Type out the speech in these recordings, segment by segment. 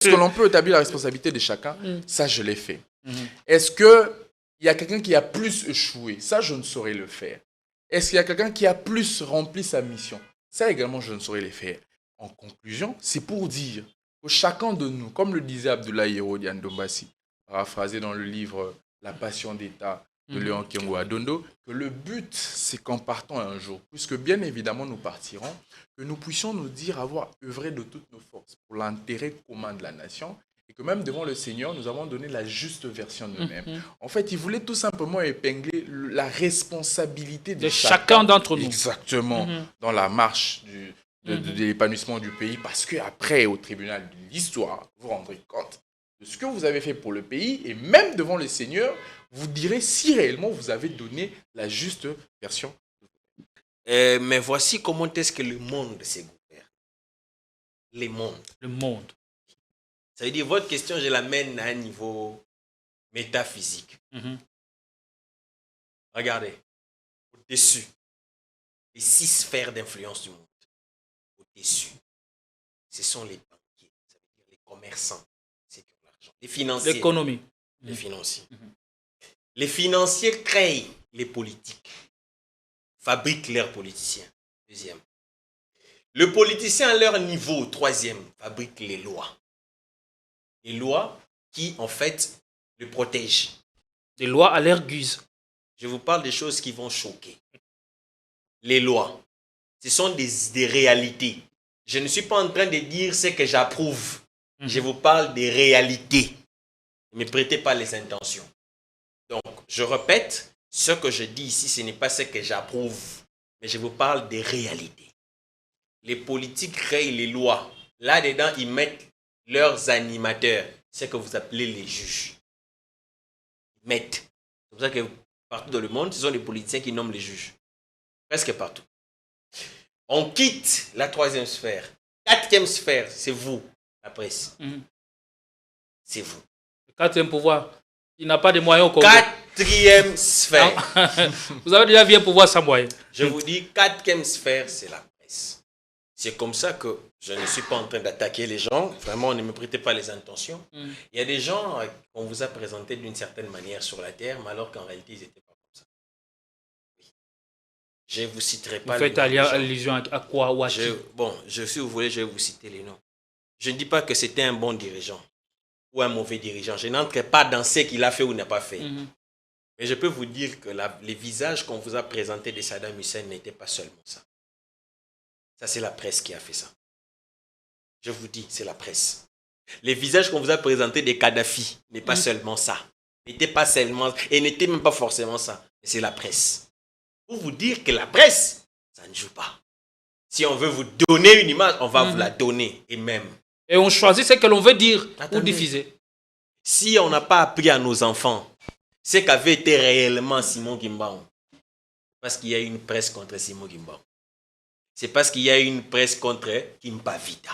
Est-ce que l'on peut établir la responsabilité de chacun? Ça, je l'ai fait. Est-ce qu'il y a quelqu'un qui a plus échoué? Ça, je ne saurais le faire. Est-ce qu'il y a quelqu'un qui a plus rempli sa mission? Ça également, je ne saurais le faire. En conclusion, c'est pour dire que chacun de nous, comme le disait Abdoulaye Hérodiane Dombassi, paraphrasé dans le livre La Passion d'État de Léon Kengo Adondo, que le but, c'est qu'en partant un jour, puisque bien évidemment nous partirons, que nous puissions nous dire avoir œuvré de toutes nos forces pour l'intérêt commun de la nation et que même devant le Seigneur, nous avons donné la juste version de nous-mêmes. En fait, il voulait tout simplement épingler la responsabilité de chacun d'entre nous. Exactement, dans la marche de l'épanouissement du pays, parce qu'après, au tribunal de l'histoire, vous vous rendrez compte de ce que vous avez fait pour le pays et même devant le Seigneur, vous direz si réellement vous avez donné la juste version. Mais voici comment est-ce que le monde se gouverne. Le monde. Ça veut dire, votre question, je l'amène à un niveau métaphysique. Regardez, au-dessus, les 6 sphères d'influence du monde. Au-dessus, ce sont les banquiers, ça veut dire les commerçants, c'est qui ont l'argent. Les financiers. L'économie. Les financiers. Les financiers créent les politiques, fabriquent leurs politiciens. Deuxième. Le politicien à leur niveau, troisième, fabrique les lois. Les lois qui, en fait, le protègent. Des lois à leur guise. Je vous parle des choses qui vont choquer. Les lois, ce sont des réalités. Je ne suis pas en train de dire ce que j'approuve. Je vous parle des réalités. Ne me prêtez pas les intentions. Donc, je répète, ce que je dis ici, ce n'est pas ce que j'approuve, mais je vous parle des réalités. Les politiques créent les lois. Là-dedans, ils mettent leurs animateurs, ce que vous appelez les juges. Ils mettent. C'est pour ça que partout dans le monde, ce sont les politiciens qui nomment les juges. Presque partout. On quitte la 3e sphère. 4e sphère, c'est vous, la presse. C'est vous. Le 4e pouvoir. Il n'a pas de moyens au Congo. 4e sphère. Vous avez déjà vu un pouvoir sans moyens. Je vous dis, 4e sphère, c'est la presse. C'est comme ça que je ne suis pas en train d'attaquer les gens. Vraiment, ne me prêtez pas les intentions. Il y a des gens qu'on vous a présentés d'une certaine manière sur la terre, mais alors qu'en réalité, ils n'étaient pas comme ça. Oui. Je ne vous citerai pas les noms. Vous faites allusion à quoi ou à qui? Si vous voulez, je vais vous citer les noms. Je ne dis pas que c'était un bon dirigeant ou un mauvais dirigeant. Je n'entre pas dans ce qu'il a fait ou n'a pas fait. Mais je peux vous dire que les visages qu'on vous a présentés de Saddam Hussein n'étaient pas seulement ça. Ça, c'est la presse qui a fait ça. Je vous dis, c'est la presse. Les visages qu'on vous a présentés de Kadhafi n'est pas seulement ça. N'était pas seulement, et n'était même pas forcément ça. C'est la presse. Pour vous dire que la presse, ça ne joue pas. Si on veut vous donner une image, on va vous la donner. Et même. Et on choisit ce que l'on veut dire ou diffuser. Si on n'a pas appris à nos enfants ce qu'avait été réellement Simon Kimbangu, parce qu'il y a une presse contre Simon Kimbangu. C'est parce qu'il y a une presse contre Kimpavita.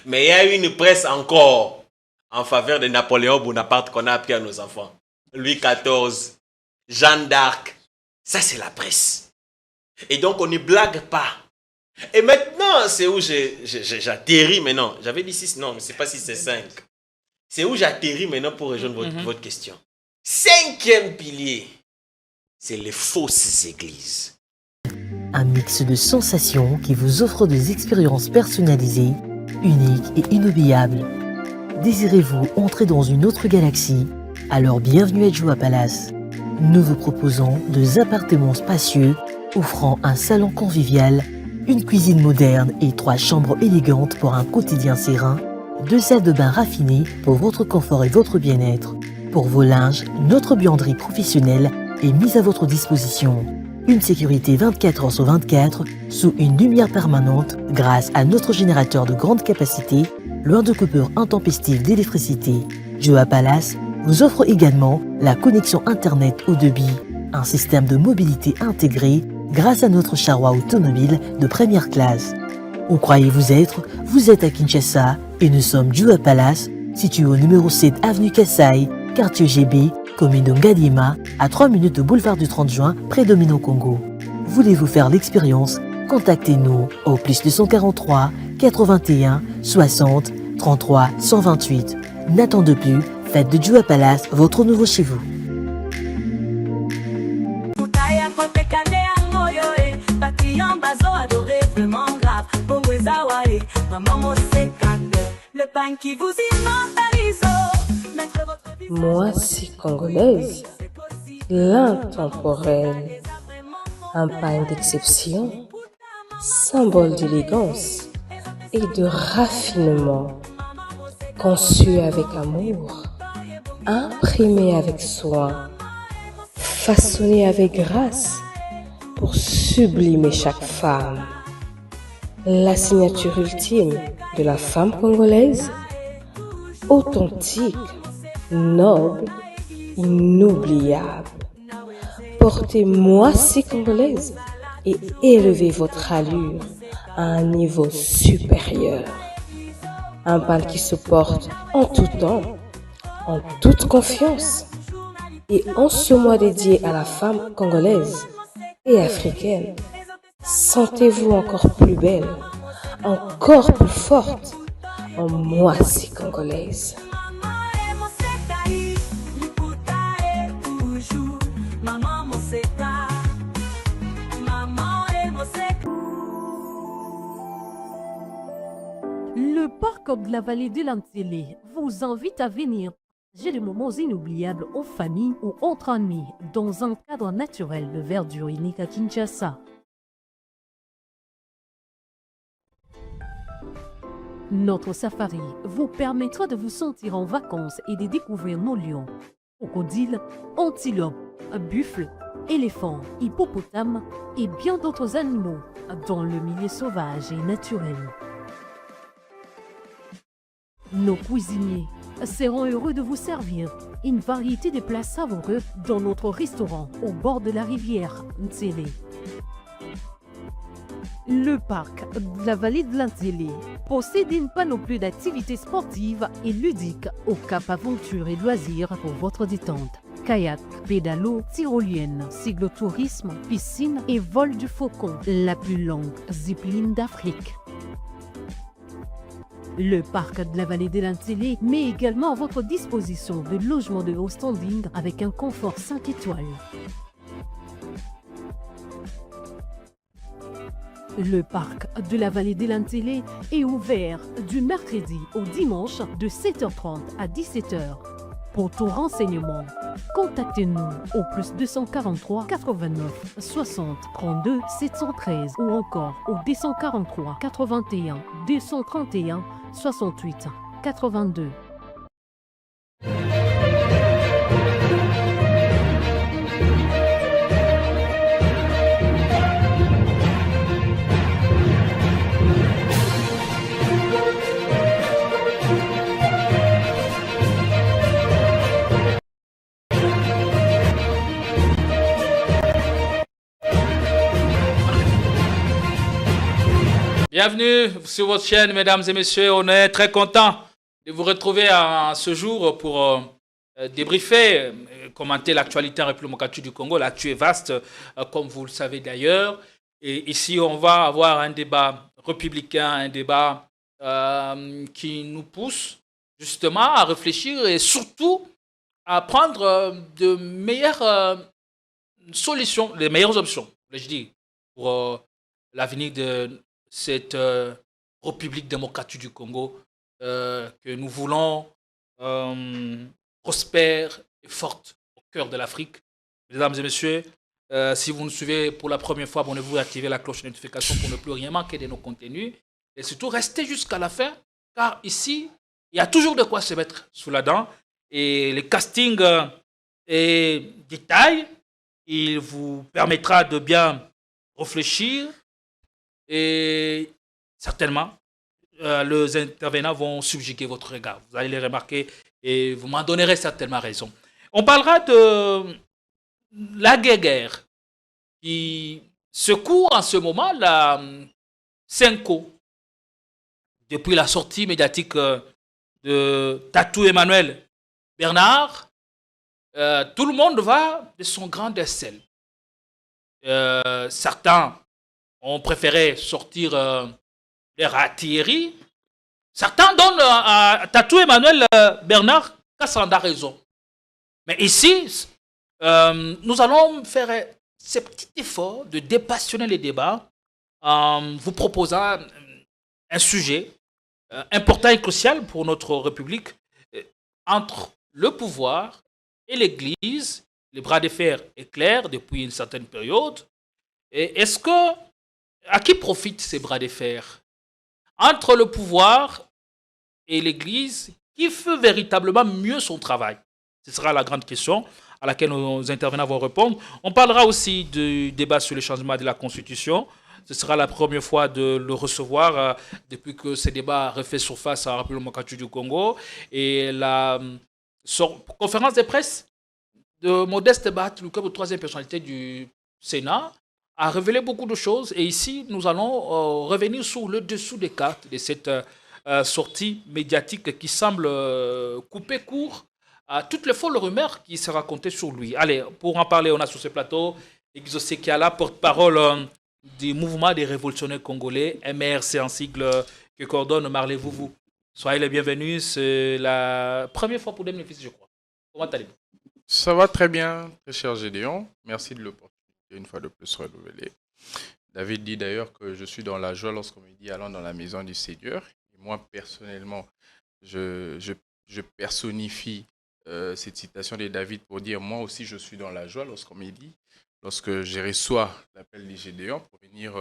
Mais il y a une presse encore en faveur de Napoléon Bonaparte qu'on a appris à nos enfants. Louis XIV, Jeanne d'Arc. Ça, c'est la presse. Et donc, on ne blague pas. Et maintenant, c'est où j'atterris maintenant. J'avais dit 6, non, mais c'est pas 6, c'est 5. C'est où j'atterris maintenant pour rejoindre votre question. 5e pilier, c'est les fausses églises. Un mix de sensations qui vous offre des expériences personnalisées, uniques et inoubliables. Désirez-vous entrer dans une autre galaxie? Alors bienvenue à Joua Palace. Nous vous proposons 2 appartements spacieux offrant un salon convivial, une cuisine moderne et 3 chambres élégantes pour un quotidien serein, 2 salles de bain raffinées pour votre confort et votre bien-être. Pour vos linges, notre buanderie professionnelle est mise à votre disposition. Une sécurité 24 heures sur 24 sous une lumière permanente grâce à notre générateur de grande capacité, loin de coupures intempestives d'électricité. Joua Palace vous offre également la connexion Internet haut débit, un système de mobilité intégré grâce à notre charroi automobile de première classe. Où croyez-vous être? Vous êtes à Kinshasa et nous sommes Joua Palace, situé au numéro 7 avenue Kassai, quartier GB, commune de Ngaliema, à 3 minutes de boulevard du 30 juin, près de Minot-Congo. Voulez-vous faire l'expérience? Contactez-nous au +243 81 60 33 128. N'attendez plus, faites de Djoua Palace votre nouveau chez vous. Moi, c'est congolaise, l'intemporelle, un pain d'exception, symbole d'élégance et de raffinement, conçu avec amour, imprimé avec soin, façonné avec grâce pour sublimer chaque femme. La signature ultime de la femme congolaise, authentique, noble, inoubliable. Portez Moissy congolaise et élevez votre allure à un niveau supérieur. Un bal qui se porte en tout temps, en toute confiance. Et en ce mois dédié à la femme congolaise et africaine, sentez-vous encore plus belle, encore plus forte en Moissy congolaise. Le parc de la vallée de l'Antélé vous invite à venir. J'ai des moments inoubliables en famille ou entre amis dans un cadre naturel de verdure unique à Kinshasa. Notre safari vous permettra de vous sentir en vacances et de découvrir nos lions, crocodiles, antilopes, buffles, éléphants, hippopotames et bien d'autres animaux dans le milieu sauvage et naturel. Nos cuisiniers seront heureux de vous servir une variété de plats savoureux dans notre restaurant au bord de la rivière Ntsélé. Le parc de la vallée de l'Antélé possède une panoplie d'activités sportives et ludiques au cap aventure et loisirs pour votre détente. Kayak, pédalo, tyrolienne, cyclotourisme, piscine et vol du faucon, la plus longue zipline d'Afrique. Le parc de la vallée de l'Antélé met également à votre disposition de logements de haut standing avec un confort 5 étoiles. Le parc de la vallée de l'Antélé est ouvert du mercredi au dimanche de 7h30 à 17h. Pour tout renseignement, contactez-nous au plus 243 89 60 32 713 ou encore au 243 81 231 68 82. Bienvenue sur votre chaîne, mesdames et messieurs. On est très content de vous retrouver à ce jour pour débriefer, commenter l'actualité en République démocratique du Congo. L'actu est vaste, comme vous le savez d'ailleurs. Et ici, on va avoir un débat républicain, un débat qui nous pousse justement à réfléchir et surtout à prendre de meilleures solutions, les meilleures options, je dis, pour l'avenir de cette République démocratique du Congo que nous voulons prospère et forte au cœur de l'Afrique. Mesdames et messieurs, si vous nous suivez pour la première fois, abonnez-vous et activez la cloche de notification pour ne plus rien manquer de nos contenus. Et surtout, restez jusqu'à la fin, car ici, il y a toujours de quoi se mettre sous la dent. Et le casting est détail. Il vous permettra de bien réfléchir. Et certainement, les intervenants vont subjuguer votre regard. Vous allez les remarquer et vous m'en donnerez certainement raison. On parlera de la guerre qui secoue en ce moment la Senko. Depuis la sortie médiatique de Tatou Emmanuel Bernard, tout le monde va de son grand décel. Certains ont préféré sortir leur artillerie Certains donnent à Tatou Emmanuel Bernard Kassanda raison. Mais ici, nous allons faire ce petit effort de dépassionner les débats en vous proposant un sujet important et crucial pour notre République entre le pouvoir et l'Église. Le bras de fer est clair depuis une certaine période. Et est-ce que, à qui profitent ces bras de fer? Entre le pouvoir et l'Église, qui fait véritablement mieux son travail? Ce sera la grande question à laquelle nos intervenants vont répondre. On parlera aussi du débat sur le changement de la Constitution. Ce sera la première fois de le recevoir depuis que ce débat refait surface à la République démocratique du Congo. Et la conférence de presse de Modeste Bat, le troisième personnalité du Sénat, a révélé beaucoup de choses. Et ici, nous allons revenir sur le dessous des cartes de cette sortie médiatique qui semble couper court à toutes les folles rumeurs qui se racontaient sur lui. Allez, pour en parler, on a sur ce plateau Exaucé Kiala, porte-parole du mouvement des révolutionnaires congolais, MRC en sigle que coordonne Marley Vouvou. Soyez les bienvenus, c'est la première fois pour 2006, je crois. Comment allez-vous? Ça va très bien, très cher Gédéon. Merci de l'opportunité, une fois de plus renouvelée. David dit d'ailleurs que je suis dans la joie lorsqu'on me dit allons dans la maison du Seigneur. Et moi, personnellement, je personnifie cette citation de David pour dire moi aussi je suis dans la joie lorsqu'on me dit, lorsque je reçois l'appel des Gédéons pour venir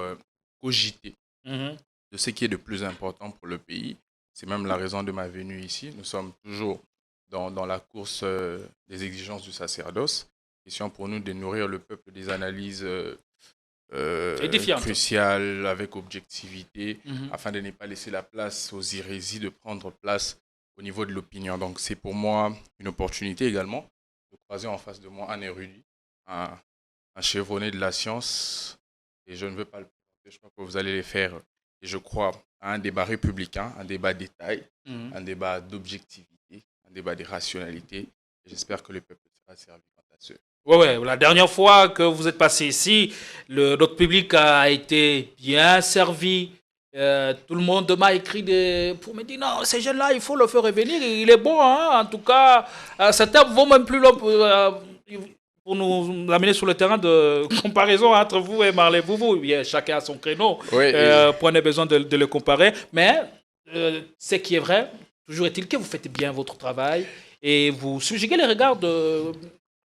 cogiter de ce qui est de plus important pour le pays. C'est même la raison de ma venue ici. Nous sommes toujours dans la course des exigences du sacerdoce. Question pour nous de nourrir le peuple des analyses cruciales avec objectivité, afin de ne pas laisser la place aux hérésies de prendre place au niveau de l'opinion. Donc c'est pour moi une opportunité également de croiser en face de moi un érudit, un chevronné de la science, et je ne veux pas le présenter, je crois que vous allez les faire, et je crois à un débat républicain, un débat détail, un débat d'objectivité, un débat de rationalité, et j'espère que le peuple sera servi quant à ce. Oui, la dernière fois que vous êtes passé ici, notre public a été bien servi. Tout le monde m'a écrit pour me dire non, ces jeunes-là, il faut le faire revenir, il est bon. Hein? En tout cas, certains vont même plus loin pour nous amener sur le terrain de comparaison entre vous et Marley Vouvou. Chacun a son créneau, prenez besoin de le comparer. Mais ce qui est vrai, toujours est-il que vous faites bien votre travail et vous subjuguez les regards de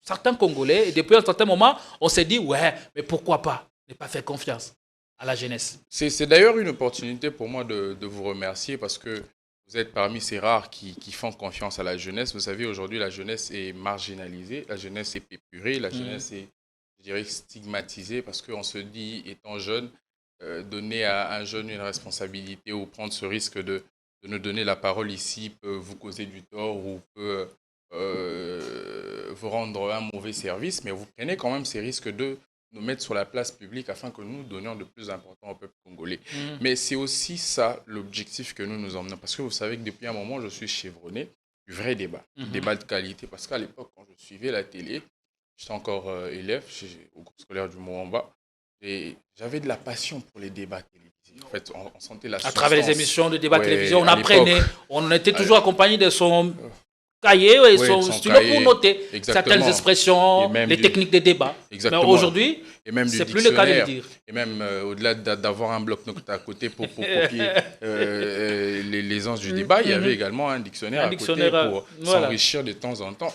certains Congolais. Et depuis un certain moment, on s'est dit, ouais, mais pourquoi pas ne pas faire confiance à la jeunesse? C'est d'ailleurs une opportunité pour moi de vous remercier parce que vous êtes parmi ces rares qui font confiance à la jeunesse. Vous savez, aujourd'hui, la jeunesse est marginalisée, la jeunesse est épurée, la jeunesse est, je dirais, stigmatisée parce qu'on se dit, étant jeune, donner à un jeune une responsabilité ou prendre ce risque de nous donner la parole ici peut vous causer du tort ou peut vous rendre un mauvais service, mais vous prenez quand même ces risques de nous mettre sur la place publique afin que nous donnions de plus important au peuple congolais. Mais c'est aussi ça l'objectif que nous nous emmenons. Parce que vous savez que depuis un moment, je suis chevronné du vrai débat, débat de qualité. Parce qu'à l'époque, quand je suivais la télé, j'étais encore élève au groupe scolaire du Moamba, et j'avais de la passion pour les débats télévisés. En fait, on sentait la substance. À travers les émissions de débat télévisés, on apprenait, on était toujours accompagné de son cahier et son stylo pour noter certaines expressions, les techniques de débat. Exactement. Mais aujourd'hui, c'est plus le cas de le dire. Et même au-delà d'avoir un bloc-notes à côté pour copier les anses du débat, il y avait également un dictionnaire à côté pour s'enrichir de temps en temps.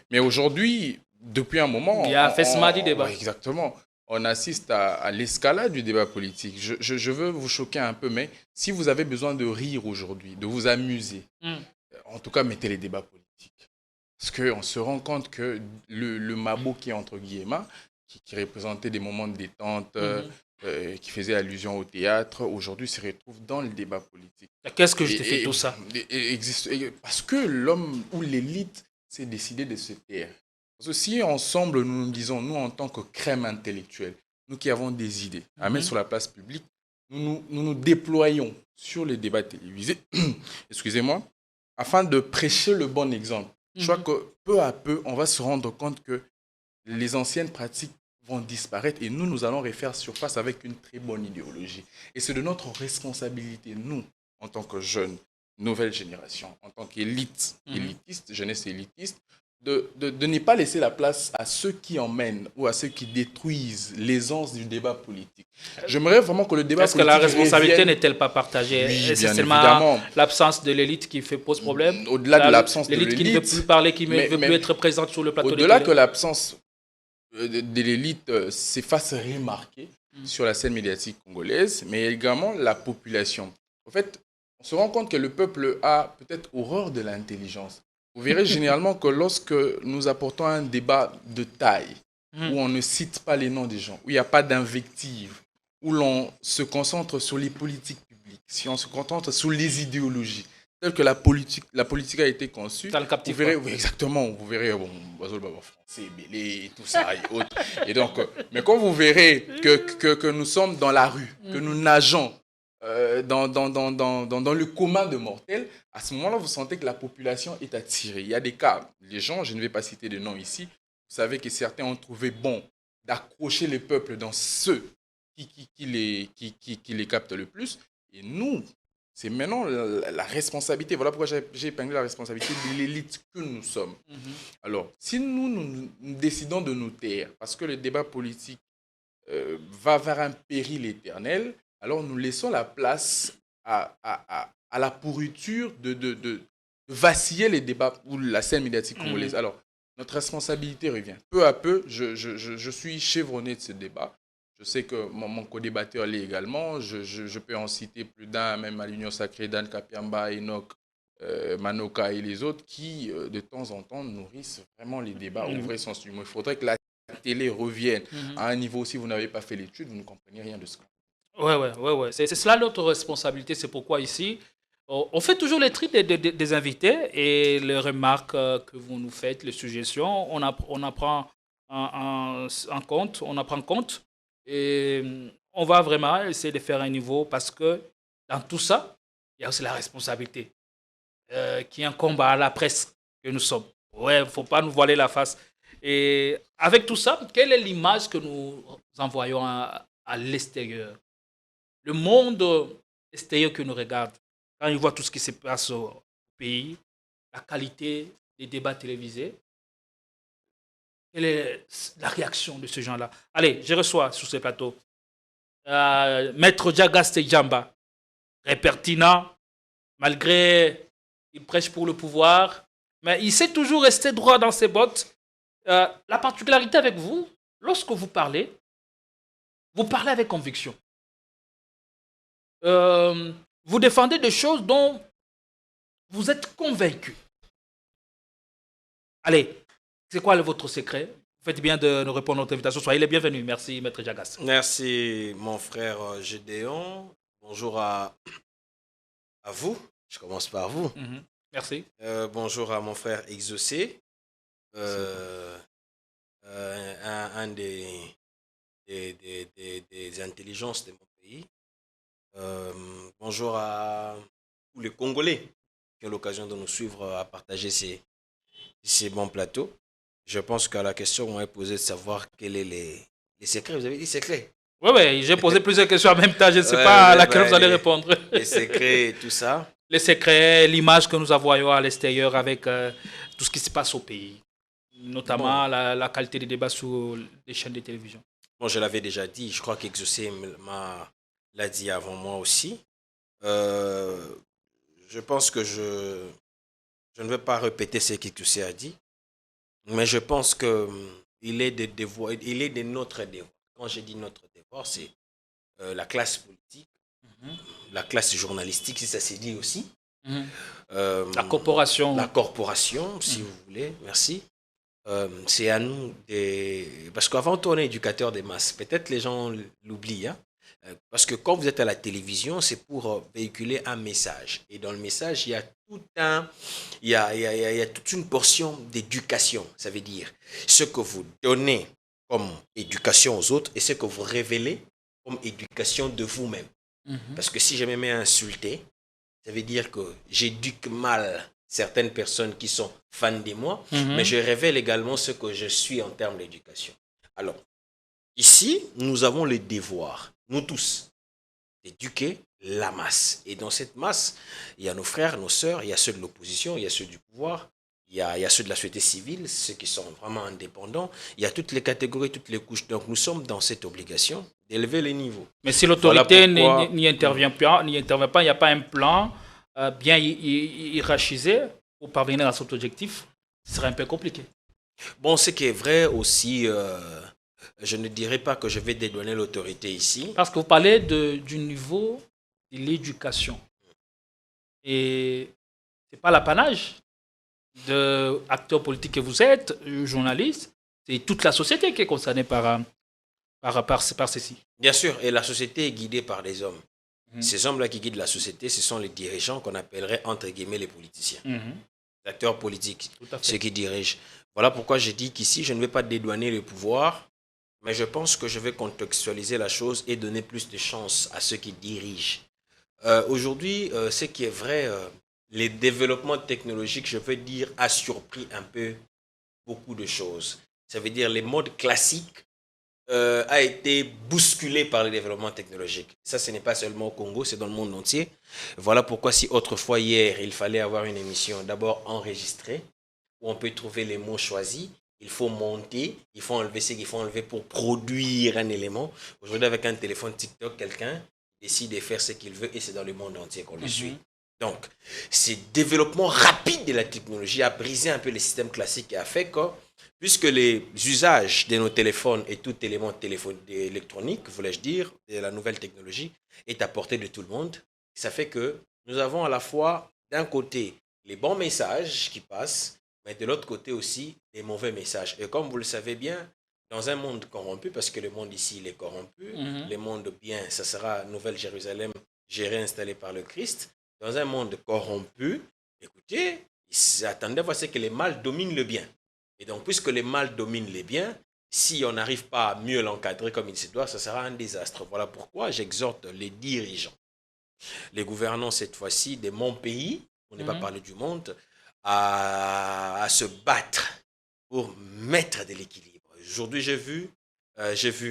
Mais aujourd'hui, depuis un moment... Il y a Fesma du débat. Exactement. On assiste à l'escalade du débat politique. Je veux vous choquer un peu, mais si vous avez besoin de rire aujourd'hui, de vous amuser, en tout cas, mettez les débats politiques. Parce qu'on se rend compte que le mabo qui est entre guillemets, qui représentait des moments de détente, qui faisait allusion au théâtre, aujourd'hui se retrouve dans le débat politique. Qu'est-ce que je t'ai fait tout ça? Parce que l'homme ou l'élite s'est décidé de se taire. Parce que si ensemble, nous nous disons, nous en tant que crème intellectuelle, nous qui avons des idées à mettre sur la place publique, nous déployons sur les débats télévisés, excusez-moi, afin de prêcher le bon exemple. Je crois que peu à peu, on va se rendre compte que les anciennes pratiques vont disparaître et nous allons refaire surface avec une très bonne idéologie. Et c'est de notre responsabilité, nous, en tant que jeunes, nouvelle génération, en tant élitiste, jeunesse élitiste, de ne pas laisser la place à ceux qui emmènent ou à ceux qui détruisent l'aisance du débat politique. J'aimerais vraiment que le débat politique... Est-ce que la responsabilité n'est-elle pas partagée? Oui, c'est bien seulement évidemment. L'absence de l'élite qui pose problème? Au-delà de l'absence de l'élite... qui ne veut plus parler, qui ne veut plus être présente sur le plateau de télé. Au-delà que l'absence de l'élite se fasse remarquer sur la scène médiatique congolaise, mais également la population. En fait, on se rend compte que le peuple a peut-être horreur de l'intelligence. Vous verrez généralement que lorsque nous apportons un débat de taille, où on ne cite pas les noms des gens, où il n'y a pas d'invective, où l'on se concentre sur les politiques publiques, si on se concentre sur les idéologies, telles que la politique a été conçue, vous verrez, oui, exactement, vous verrez, bon, français, Bélé, tout ça et autres. Et donc, mais quand vous verrez que nous sommes dans la rue, que nous nageons dans le commun de mortels, à ce moment-là, vous sentez que la population est attirée. Il y a des cas, les gens, je ne vais pas citer de noms ici, vous savez que certains ont trouvé bon d'accrocher le peuple dans ceux qui les captent le plus. Et nous, c'est maintenant la responsabilité. Voilà pourquoi j'ai épinglé la responsabilité de l'élite que nous sommes. Alors, si nous décidons de nous taire, parce que le débat politique va vers un péril éternel, alors nous laissons la place à la pourriture de vaciller les débats ou la scène médiatique congolaise. Alors, notre responsabilité revient. Peu à peu, je suis chevronné de ce débat. Je sais que mon co-débatteur l'est également. Je peux en citer plus d'un, même à l'Union Sacrée, Dan Kapiamba, Enoch, Manoka et les autres, qui, de temps en temps, nourrissent vraiment les débats au vrai sens du mot. Il faudrait que la télé revienne à un niveau, si vous n'avez pas fait l'étude, vous ne comprenez rien de ce qu'on fait. Ouais. C'est cela notre responsabilité. C'est pourquoi ici, on fait toujours les tri des invités et les remarques que vous nous faites, les suggestions, on apprend en compte. Et on va vraiment essayer de faire un niveau parce que dans tout ça, il y a aussi la responsabilité qui incombe à la presse que nous sommes. Ouais, il ne faut pas nous voiler la face. Et avec tout ça, quelle est l'image que nous envoyons à l'extérieur? Le monde extérieur que nous regarde, quand il voit tout ce qui se passe au pays, la qualité des débats télévisés, quelle est la réaction de ces gens-là? Allez, je reçois sur ce plateau Maître Diagaste Djamba, très pertinent, malgré qu'il prêche pour le pouvoir, mais il sait toujours rester droit dans ses bottes. La particularité avec vous, lorsque vous parlez avec conviction. Vous défendez des choses dont vous êtes convaincu. Allez, c'est quoi votre secret? Vous faites bien de nous répondre à notre invitation. Soyez les bienvenus. Merci, Maître Diagaste. Merci, mon frère Gédéon. Bonjour à vous. Je commence par vous. Merci. Bonjour à mon frère Exaucé, un des intelligences de mon pays. Bonjour à tous les Congolais qui ont l'occasion de nous suivre à partager ces bons plateaux. Je pense qu'à la question qu'on m'a posée de savoir quels sont les secrets, vous avez dit secrets. Oui, j'ai posé plusieurs questions en même temps, je ne sais pas à laquelle vous allez répondre. Les secrets et tout ça. Les secrets, l'image que nous envoyons à l'extérieur avec tout ce qui se passe au pays, notamment la qualité des débats sur les chaînes de télévision. Bon, je l'avais déjà dit, je crois qu'Exaucé l'a dit avant moi aussi. Je pense que je ne vais pas répéter ce qu'Exaucé a dit, mais je pense qu'il est de notre devoir. Quand je dis notre devoir, c'est la classe politique, la classe journalistique, si ça s'est dit aussi. La corporation. La corporation, si vous voulez, merci. C'est à nous, parce qu'avant tout, on est éducateur des masses. Peut-être les gens l'oublient, hein? Parce que quand vous êtes à la télévision, c'est pour véhiculer un message. Et dans le message, il y a toute une portion d'éducation. Ça veut dire ce que vous donnez comme éducation aux autres et ce que vous révélez comme éducation de vous-même. Parce que si je me mets à insulter, ça veut dire que j'éduque mal certaines personnes qui sont fans de moi, mais je révèle également ce que je suis en termes d'éducation. Alors, ici, nous avons le devoir, nous tous, d'éduquer la masse. Et dans cette masse, il y a nos frères, nos sœurs, il y a ceux de l'opposition, il y a ceux du pouvoir, il y a ceux de la société civile, ceux qui sont vraiment indépendants. Il y a toutes les catégories, toutes les couches. Donc nous sommes dans cette obligation d'élever les niveaux. Mais si l'autorité Voilà n'y intervient pas, il n'y a pas un plan bien hiérarchisé pour parvenir à cet objectif, ce serait un peu compliqué. Bon, ce qui est vrai aussi, je ne dirais pas que je vais dédouaner l'autorité ici. Parce que vous parlez du niveau de l'éducation. Et ce n'est pas l'apanage de acteurs politiques que vous êtes, journalistes, c'est toute la société qui est concernée par ceci. Bien sûr, et la société est guidée par des hommes. Ces hommes-là qui guident la société, ce sont les dirigeants qu'on appellerait entre guillemets les politiciens. Les acteurs politiques, ceux qui dirigent. Voilà pourquoi j'ai dit qu'ici, je ne vais pas dédouaner le pouvoir, mais je pense que je vais contextualiser la chose et donner plus de chance à ceux qui dirigent. Aujourd'hui, ce qui est vrai, les développements technologiques, je veux dire, a surpris un peu beaucoup de choses. Ça veut dire les modes classiques a été bousculé par les développements technologiques. Ça, ce n'est pas seulement au Congo, c'est dans le monde entier. Voilà pourquoi si autrefois, hier, il fallait avoir une émission d'abord enregistrée, où on peut trouver les mots choisis, il faut monter, il faut enlever ce qu'il faut enlever pour produire un élément. Aujourd'hui, avec un téléphone TikTok, quelqu'un décide de faire ce qu'il veut et c'est dans le monde entier qu'on le suit. Donc, ce développement rapide de la technologie a brisé un peu les systèmes classiques et a fait que, puisque les usages de nos téléphones et tout élément électronique, voulais-je dire, de la nouvelle technologie, est à portée de tout le monde, ça fait que nous avons à la fois, d'un côté, les bons messages qui passent, mais de l'autre côté aussi, les mauvais messages. Et comme vous le savez bien, dans un monde corrompu, parce que le monde ici, il est corrompu, le monde bien, ça sera Nouvelle-Jérusalem, gérée, installée par le Christ. Dans un monde corrompu, écoutez, ils s'attendaient à voir que le mal domine le bien. Et donc, puisque le mal domine le bien, si on n'arrive pas à mieux l'encadrer comme il se doit, ça sera un désastre. Voilà pourquoi j'exhorte les dirigeants, les gouvernants cette fois-ci de mon pays, on n'est pas parler du monde, à se battre pour mettre de l'équilibre. Aujourd'hui, j'ai vu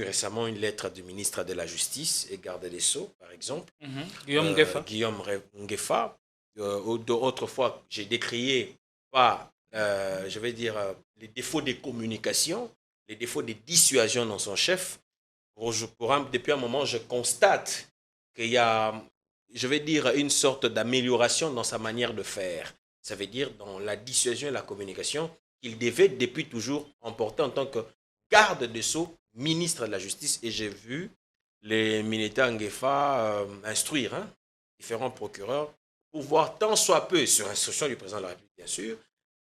récemment une lettre du ministre de la Justice et garde des Sceaux, par exemple. Guillaume Nguefa. Guillaume Nguefa. Autrefois, j'ai décrié pas, je vais dire, les défauts de communication, les défauts de dissuasion dans son chef. Depuis un moment, je constate qu'il y a, je vais dire, une sorte d'amélioration dans sa manière de faire. Ça veut dire dans la dissuasion et la communication qu'il devait depuis toujours emporter en tant que garde des Sceaux, ministre de la Justice. Et j'ai vu les militaires Nguefa instruire différents procureurs pour voir tant soit peu, sur instruction du président de la République bien sûr,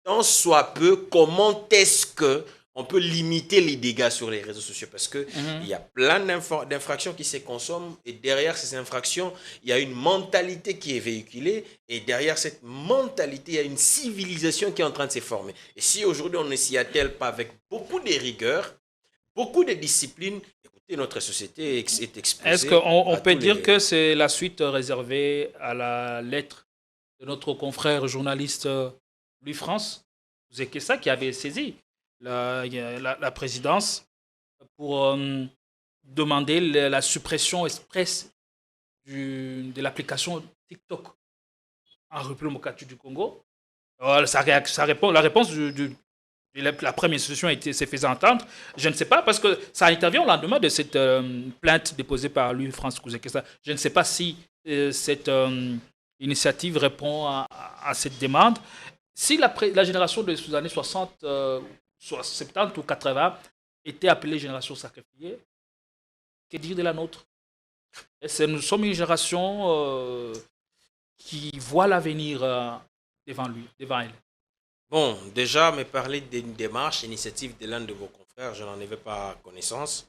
tant soit peu comment est-ce qu'on peut limiter les dégâts sur les réseaux sociaux. Parce qu'il y a plein d'infractions qui se consomment et derrière ces infractions, il y a une mentalité qui est véhiculée et derrière cette mentalité, il y a une civilisation qui est en train de se former. Et si aujourd'hui on ne s'y attelle pas avec beaucoup de rigueur, beaucoup de discipline, écoutez, notre société est exposée. Est-ce qu'on peut dire que c'est la suite réservée à la lettre de notre confrère journaliste Louis-France Zekessa qui avait saisi la présidence pour demander la suppression express de l'application TikTok en République démocratique du Congo? La réponse la première institution s'est fait entendre. Je ne sais pas, parce que ça intervient au lendemain de cette plainte déposée par lui, France Zekessa. Je ne sais pas si cette initiative répond à cette demande. Si la génération des années 60, 70 ou 80 était appelée génération sacrifiée, que dire de la nôtre? Nous sommes une génération qui voit l'avenir devant elle. Bon, déjà, me parler d'une démarche, initiative de l'un de vos confrères, je n'en avais pas connaissance.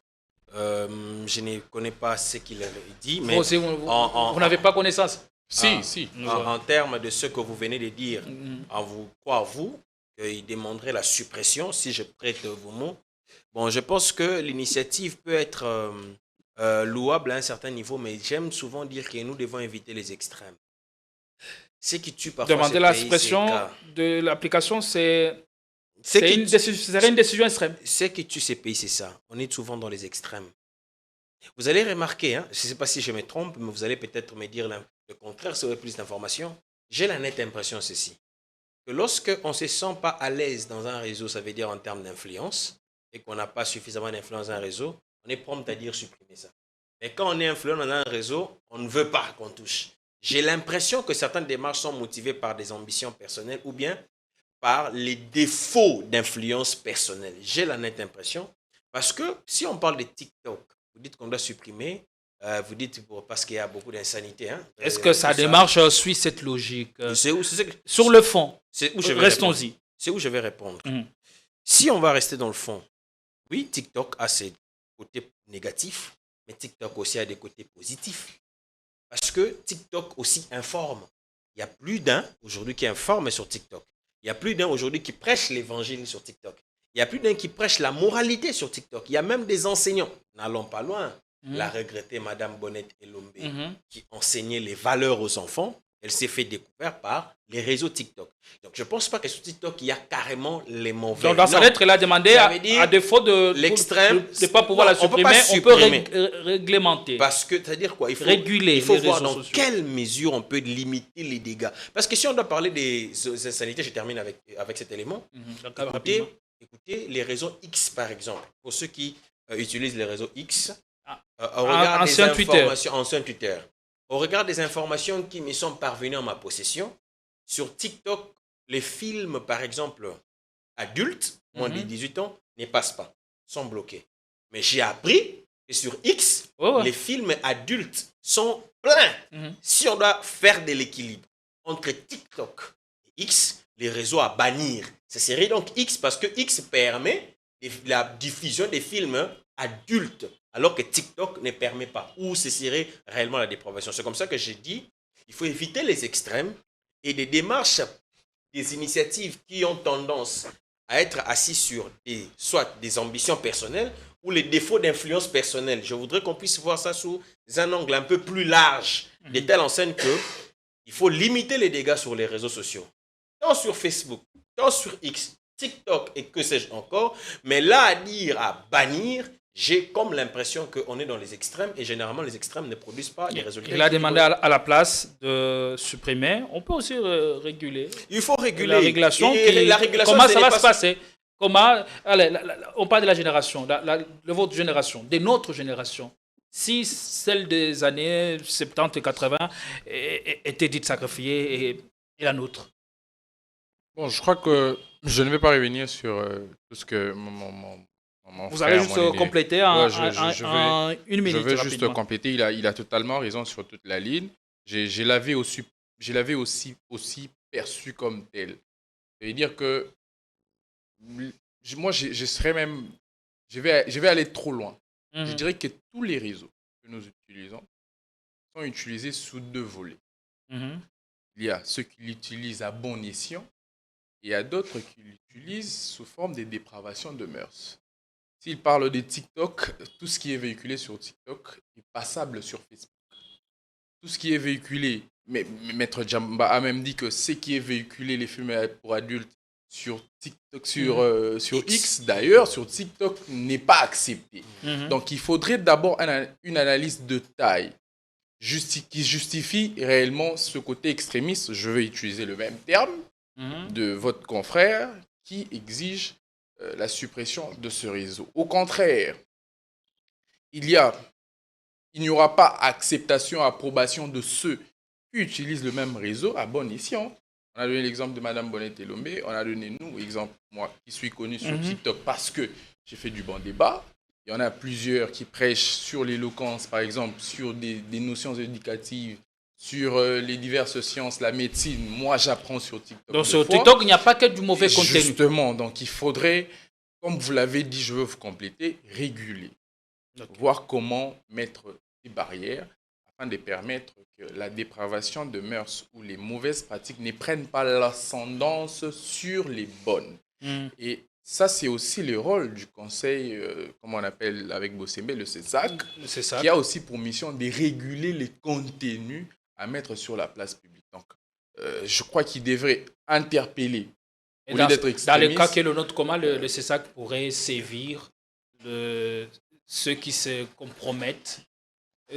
Je ne connais pas ce qu'il avait dit. Mais vous n'avez pas connaissance? Si. En termes de ce que vous venez de dire, vous, qu'il demanderait la suppression, si je prête vos mots. Bon, je pense que l'initiative peut être louable à un certain niveau, mais j'aime souvent dire que nous devons éviter les extrêmes. Ce qui tue parfois demander la suppression de l'application, c'est une décision extrême. Ce qui tue ces pays, c'est ça. On est souvent dans les extrêmes. Vous allez remarquer, hein, je ne sais pas si je me trompe, mais vous allez peut-être me dire le contraire si vous avez plus d'informations. J'ai la nette impression ceci, que lorsqu'on ne se sent pas à l'aise dans un réseau, ça veut dire en termes d'influence, et qu'on n'a pas suffisamment d'influence dans un réseau, on est prompt à dire supprimer ça. Mais quand on est influent dans un réseau, on ne veut pas qu'on touche. J'ai l'impression que certaines démarches sont motivées par des ambitions personnelles ou bien par les défauts d'influence personnelle. J'ai la nette impression. Parce que si on parle de TikTok, vous dites qu'on doit supprimer, vous dites parce qu'il y a beaucoup d'insanité. Hein, Est-ce que sa démarche suit cette logique sur le fond, restons-y. C'est où je vais répondre. Si on va rester dans le fond, oui, TikTok a ses côtés négatifs, mais TikTok aussi a des côtés positifs. Parce que TikTok aussi informe. Il y a plus d'un aujourd'hui qui informe sur TikTok. Il y a plus d'un aujourd'hui qui prêche l'évangile sur TikTok. Il y a plus d'un qui prêche la moralité sur TikTok. Il y a même des enseignants. N'allons pas loin. La regrettée Madame Bonnette Elombe qui enseignait les valeurs aux enfants. Elle s'est fait découvrir par les réseaux TikTok. Donc, je ne pense pas que sur TikTok, il y a carrément les mauvais. Donc, dans sa lettre, elle a demandé, à défaut de ne pas pouvoir la supprimer, on peut réglementer. Parce que, c'est-à-dire quoi? Il faut réguler. Il faut voir dans quelle mesure on peut limiter les dégâts. Parce que si on doit parler des insanités, je termine avec cet élément. Écoutez, les réseaux X, par exemple. Pour ceux qui utilisent les réseaux X, on regarde des informations, ancien Twitter. Au regard des informations qui me sont parvenues en ma possession, sur TikTok, les films, par exemple, adultes, moins de 18 ans, ne passent pas, sont bloqués. Mais j'ai appris que sur X, les films adultes sont pleins. Si on doit faire de l'équilibre entre TikTok et X, les réseaux à bannir, ce serait donc X parce que X permet la diffusion des films adultes, alors que TikTok ne permet pas, ou ce serait réellement la dépravation. C'est comme ça que j'ai dit, il faut éviter les extrêmes et des démarches, des initiatives qui ont tendance à être assises sur soit des ambitions personnelles ou les défauts d'influence personnelle. Je voudrais qu'on puisse voir ça sous un angle un peu plus large, de telle enseigne qu'il faut limiter les dégâts sur les réseaux sociaux, tant sur Facebook, tant sur X, TikTok et que sais-je encore, mais là à bannir, j'ai comme l'impression qu'on est dans les extrêmes et généralement les extrêmes ne produisent pas les résultats. Il a demandé à la place de supprimer. On peut aussi réguler. Il faut réguler. La régulation. Comment ça va se passer? On parle de la génération, de votre génération, de notre génération. Si celle des années 70 et 80 était dite sacrifiée et la nôtre. Bon, je crois que je ne vais pas revenir sur tout ce que vous allez juste compléter en une minute. Je veux rapidement. juste compléter. Il a totalement raison sur toute la ligne. Je l'avais aussi perçu comme tel. Ça veut dire que moi, je serais même... Je vais aller trop loin. Je dirais que tous les réseaux que nous utilisons sont utilisés sous deux volets. Il y a ceux qui l'utilisent à bon escient et il y a d'autres qui l'utilisent sous forme de dépravation de mœurs. S'il parle de TikTok, tout ce qui est véhiculé sur TikTok est passable sur Facebook. Tout ce qui est véhiculé, mais Maître Djamba a même dit que ce qui est véhiculé, les films pour adultes, sur TikTok, sur X d'ailleurs, sur TikTok, n'est pas accepté. Donc il faudrait d'abord une analyse de taille qui justifie réellement ce côté extrémiste, je vais utiliser le même terme, de votre confrère, qui exige la suppression de ce réseau. Au contraire, il n'y aura pas acceptation, approbation de ceux qui utilisent le même réseau à bon escient. On a donné l'exemple de Madame Bonnette Elombe, on a donné exemple, moi qui suis connu sur TikTok parce que j'ai fait du bon débat. Il y en a plusieurs qui prêchent sur l'éloquence, par exemple, sur des notions éducatives, sur les diverses sciences, la médecine. Moi, j'apprends sur TikTok. Donc sur TikTok, il n'y a pas que du mauvais contenu. Justement, donc il faudrait, comme vous l'avez dit, je veux vous compléter, réguler. Voir comment mettre des barrières afin de permettre que la dépravation de mœurs ou les mauvaises pratiques ne prennent pas l'ascendance sur les bonnes. Et ça, c'est aussi le rôle du conseil, comme on appelle avec Bossembe, le CESAC, qui a aussi pour mission de réguler les contenus à mettre sur la place publique. Donc, je crois qu'il devrait interpeller, au lieu d'être extrémiste. Dans le cas que le nôtre, comment le CESAC pourrait sévir ceux qui se compromettent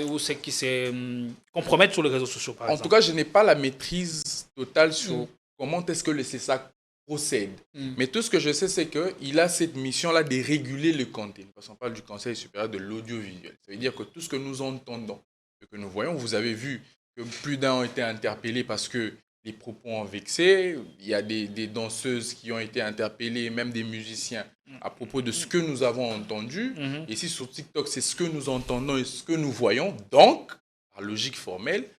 ou ceux qui se compromettent sur les réseaux sociaux, par exemple. En tout cas, je n'ai pas la maîtrise totale sur comment est-ce que le CESAC procède. Mais tout ce que je sais, c'est qu'il a cette mission-là de réguler le contenu. Parce qu'on parle du Conseil supérieur de l'audiovisuel. Ça veut dire que tout ce que nous entendons, ce que nous voyons, vous avez vu que plus d'un ont été interpellés parce que les propos ont vexé. Il y a des danseuses qui ont été interpellées, même des musiciens, à propos de ce que nous avons entendu. Et ici, sur TikTok, c'est ce que nous entendons et ce que nous voyons. Donc, par logique formelle,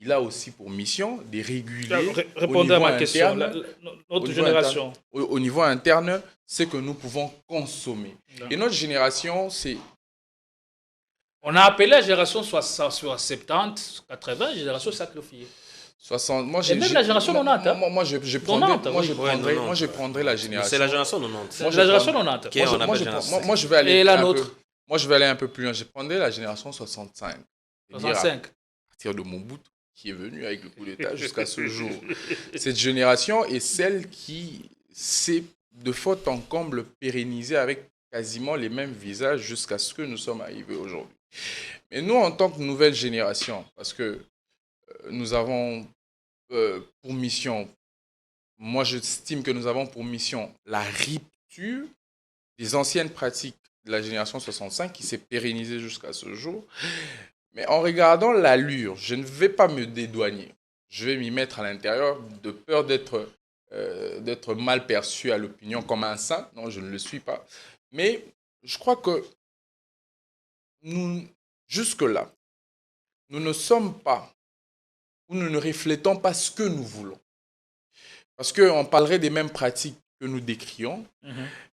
il a aussi pour mission de réguler Répondez à ma question. Notre génération. Au niveau interne, ce que nous pouvons consommer. Et notre génération, c'est... On a appelé la génération 70, 80, génération sacrifiée. 60, moi, et même la génération 90. Moi, je prendrais la génération. C'est la génération 90. C'est la génération 90. Moi, je vais aller et la nôtre. Moi, je vais aller un peu plus loin. Je prendrais la génération 65. 65. À partir de Mobutu, qui est venu avec le coup d'État jusqu'à ce jour. Cette génération est celle qui s'est de faute en comble pérennisée avec quasiment les mêmes visages jusqu'à ce que nous sommes arrivés aujourd'hui. Mais nous, en tant que nouvelle génération, parce que nous avons pour mission, moi j'estime que nous avons pour mission la rupture des anciennes pratiques de la génération 65 qui s'est pérennisée jusqu'à ce jour. Mais en regardant l'allure, je ne vais pas me dédouaner. Je vais m'y mettre à l'intérieur de peur d'être mal perçu à l'opinion comme un saint. Non, je ne le suis pas. Mais je crois que nous, jusque-là, nous ne sommes pas, ou nous ne reflétons pas ce que nous voulons. Parce qu'on parlerait des mêmes pratiques que nous décrions,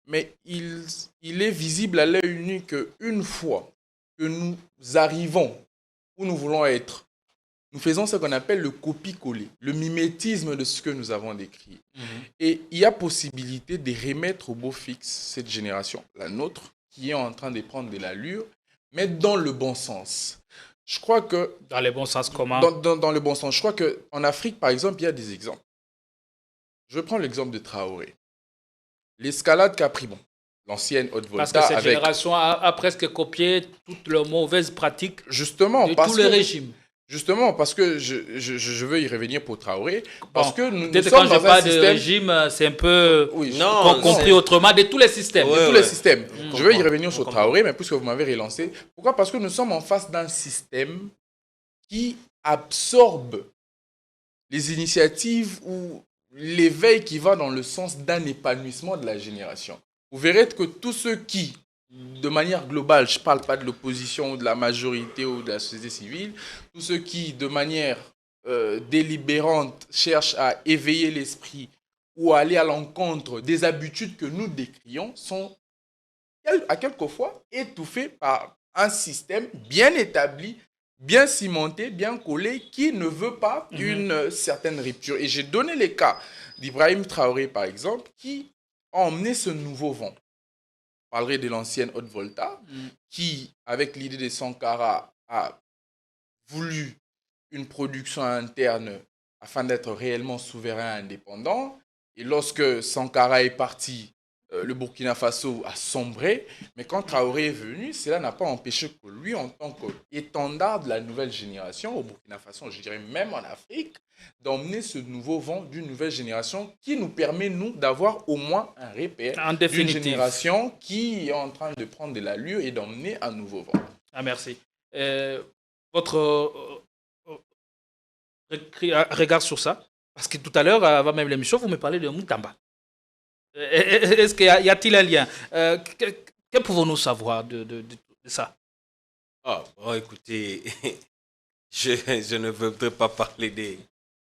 mais il est visible à l'œil nu qu'une fois que nous arrivons où nous voulons être, nous faisons ce qu'on appelle le copie-coller, le mimétisme de ce que nous avons décrit. Et il y a possibilité de remettre au beau fixe cette génération, la nôtre, qui est en train de prendre de l'allure, mais dans le bon sens. Je crois que... Dans le bon sens comment? Dans le bon sens. Je crois qu'en Afrique, par exemple, il y a des exemples. Je vais prendre l'exemple de Traoré. L'escalade qu'a pris, l'ancienne Haute-Volta. Parce que cette génération a presque copié toutes leurs mauvaises pratiques de tous les régimes. Justement, parce que je veux y revenir pour Traoré. Parce que nous sommes quand je parle de régime, c'est un peu compris autrement, de tous les systèmes. Tous les systèmes. Je veux y revenir sur Traoré, mais puisque vous m'avez relancé. Pourquoi? Parce que nous sommes en face d'un système qui absorbe les initiatives ou l'éveil qui va dans le sens d'un épanouissement de la génération. Vous verrez que tous ceux qui, de manière globale, je ne parle pas de l'opposition ou de la majorité ou de la société civile, tous ceux qui, de manière délibérante, cherchent à éveiller l'esprit ou à aller à l'encontre des habitudes que nous décrions, sont à quelquefois étouffés par un système bien établi, bien cimenté, bien collé, qui ne veut pas une certaine rupture. Et j'ai donné les cas d'Ibrahim Traoré, par exemple, qui a emmené ce nouveau vent. Je parlerai de l'ancienne Haute-Volta, qui, avec l'idée de Sankara, a voulu une production interne afin d'être réellement souverain et indépendant. Et lorsque Sankara est parti, le Burkina Faso a sombré. Mais quand Traoré est venu, cela n'a pas empêché que lui, en tant qu'étendard de la nouvelle génération, au Burkina Faso, je dirais même en Afrique, d'emmener ce nouveau vent d'une nouvelle génération qui nous permet, nous, d'avoir au moins un repère d'une génération qui est en train de prendre de l'allure et d'emmener un nouveau vent. Ah, merci. Votre regard sur ça? Parce que tout à l'heure, avant même l'émission, vous me parlez de Moutamba. Est-ce qu'il y a-t-il un lien? Que pouvons-nous savoir de ça? Écoutez, je ne voudrais pas parler de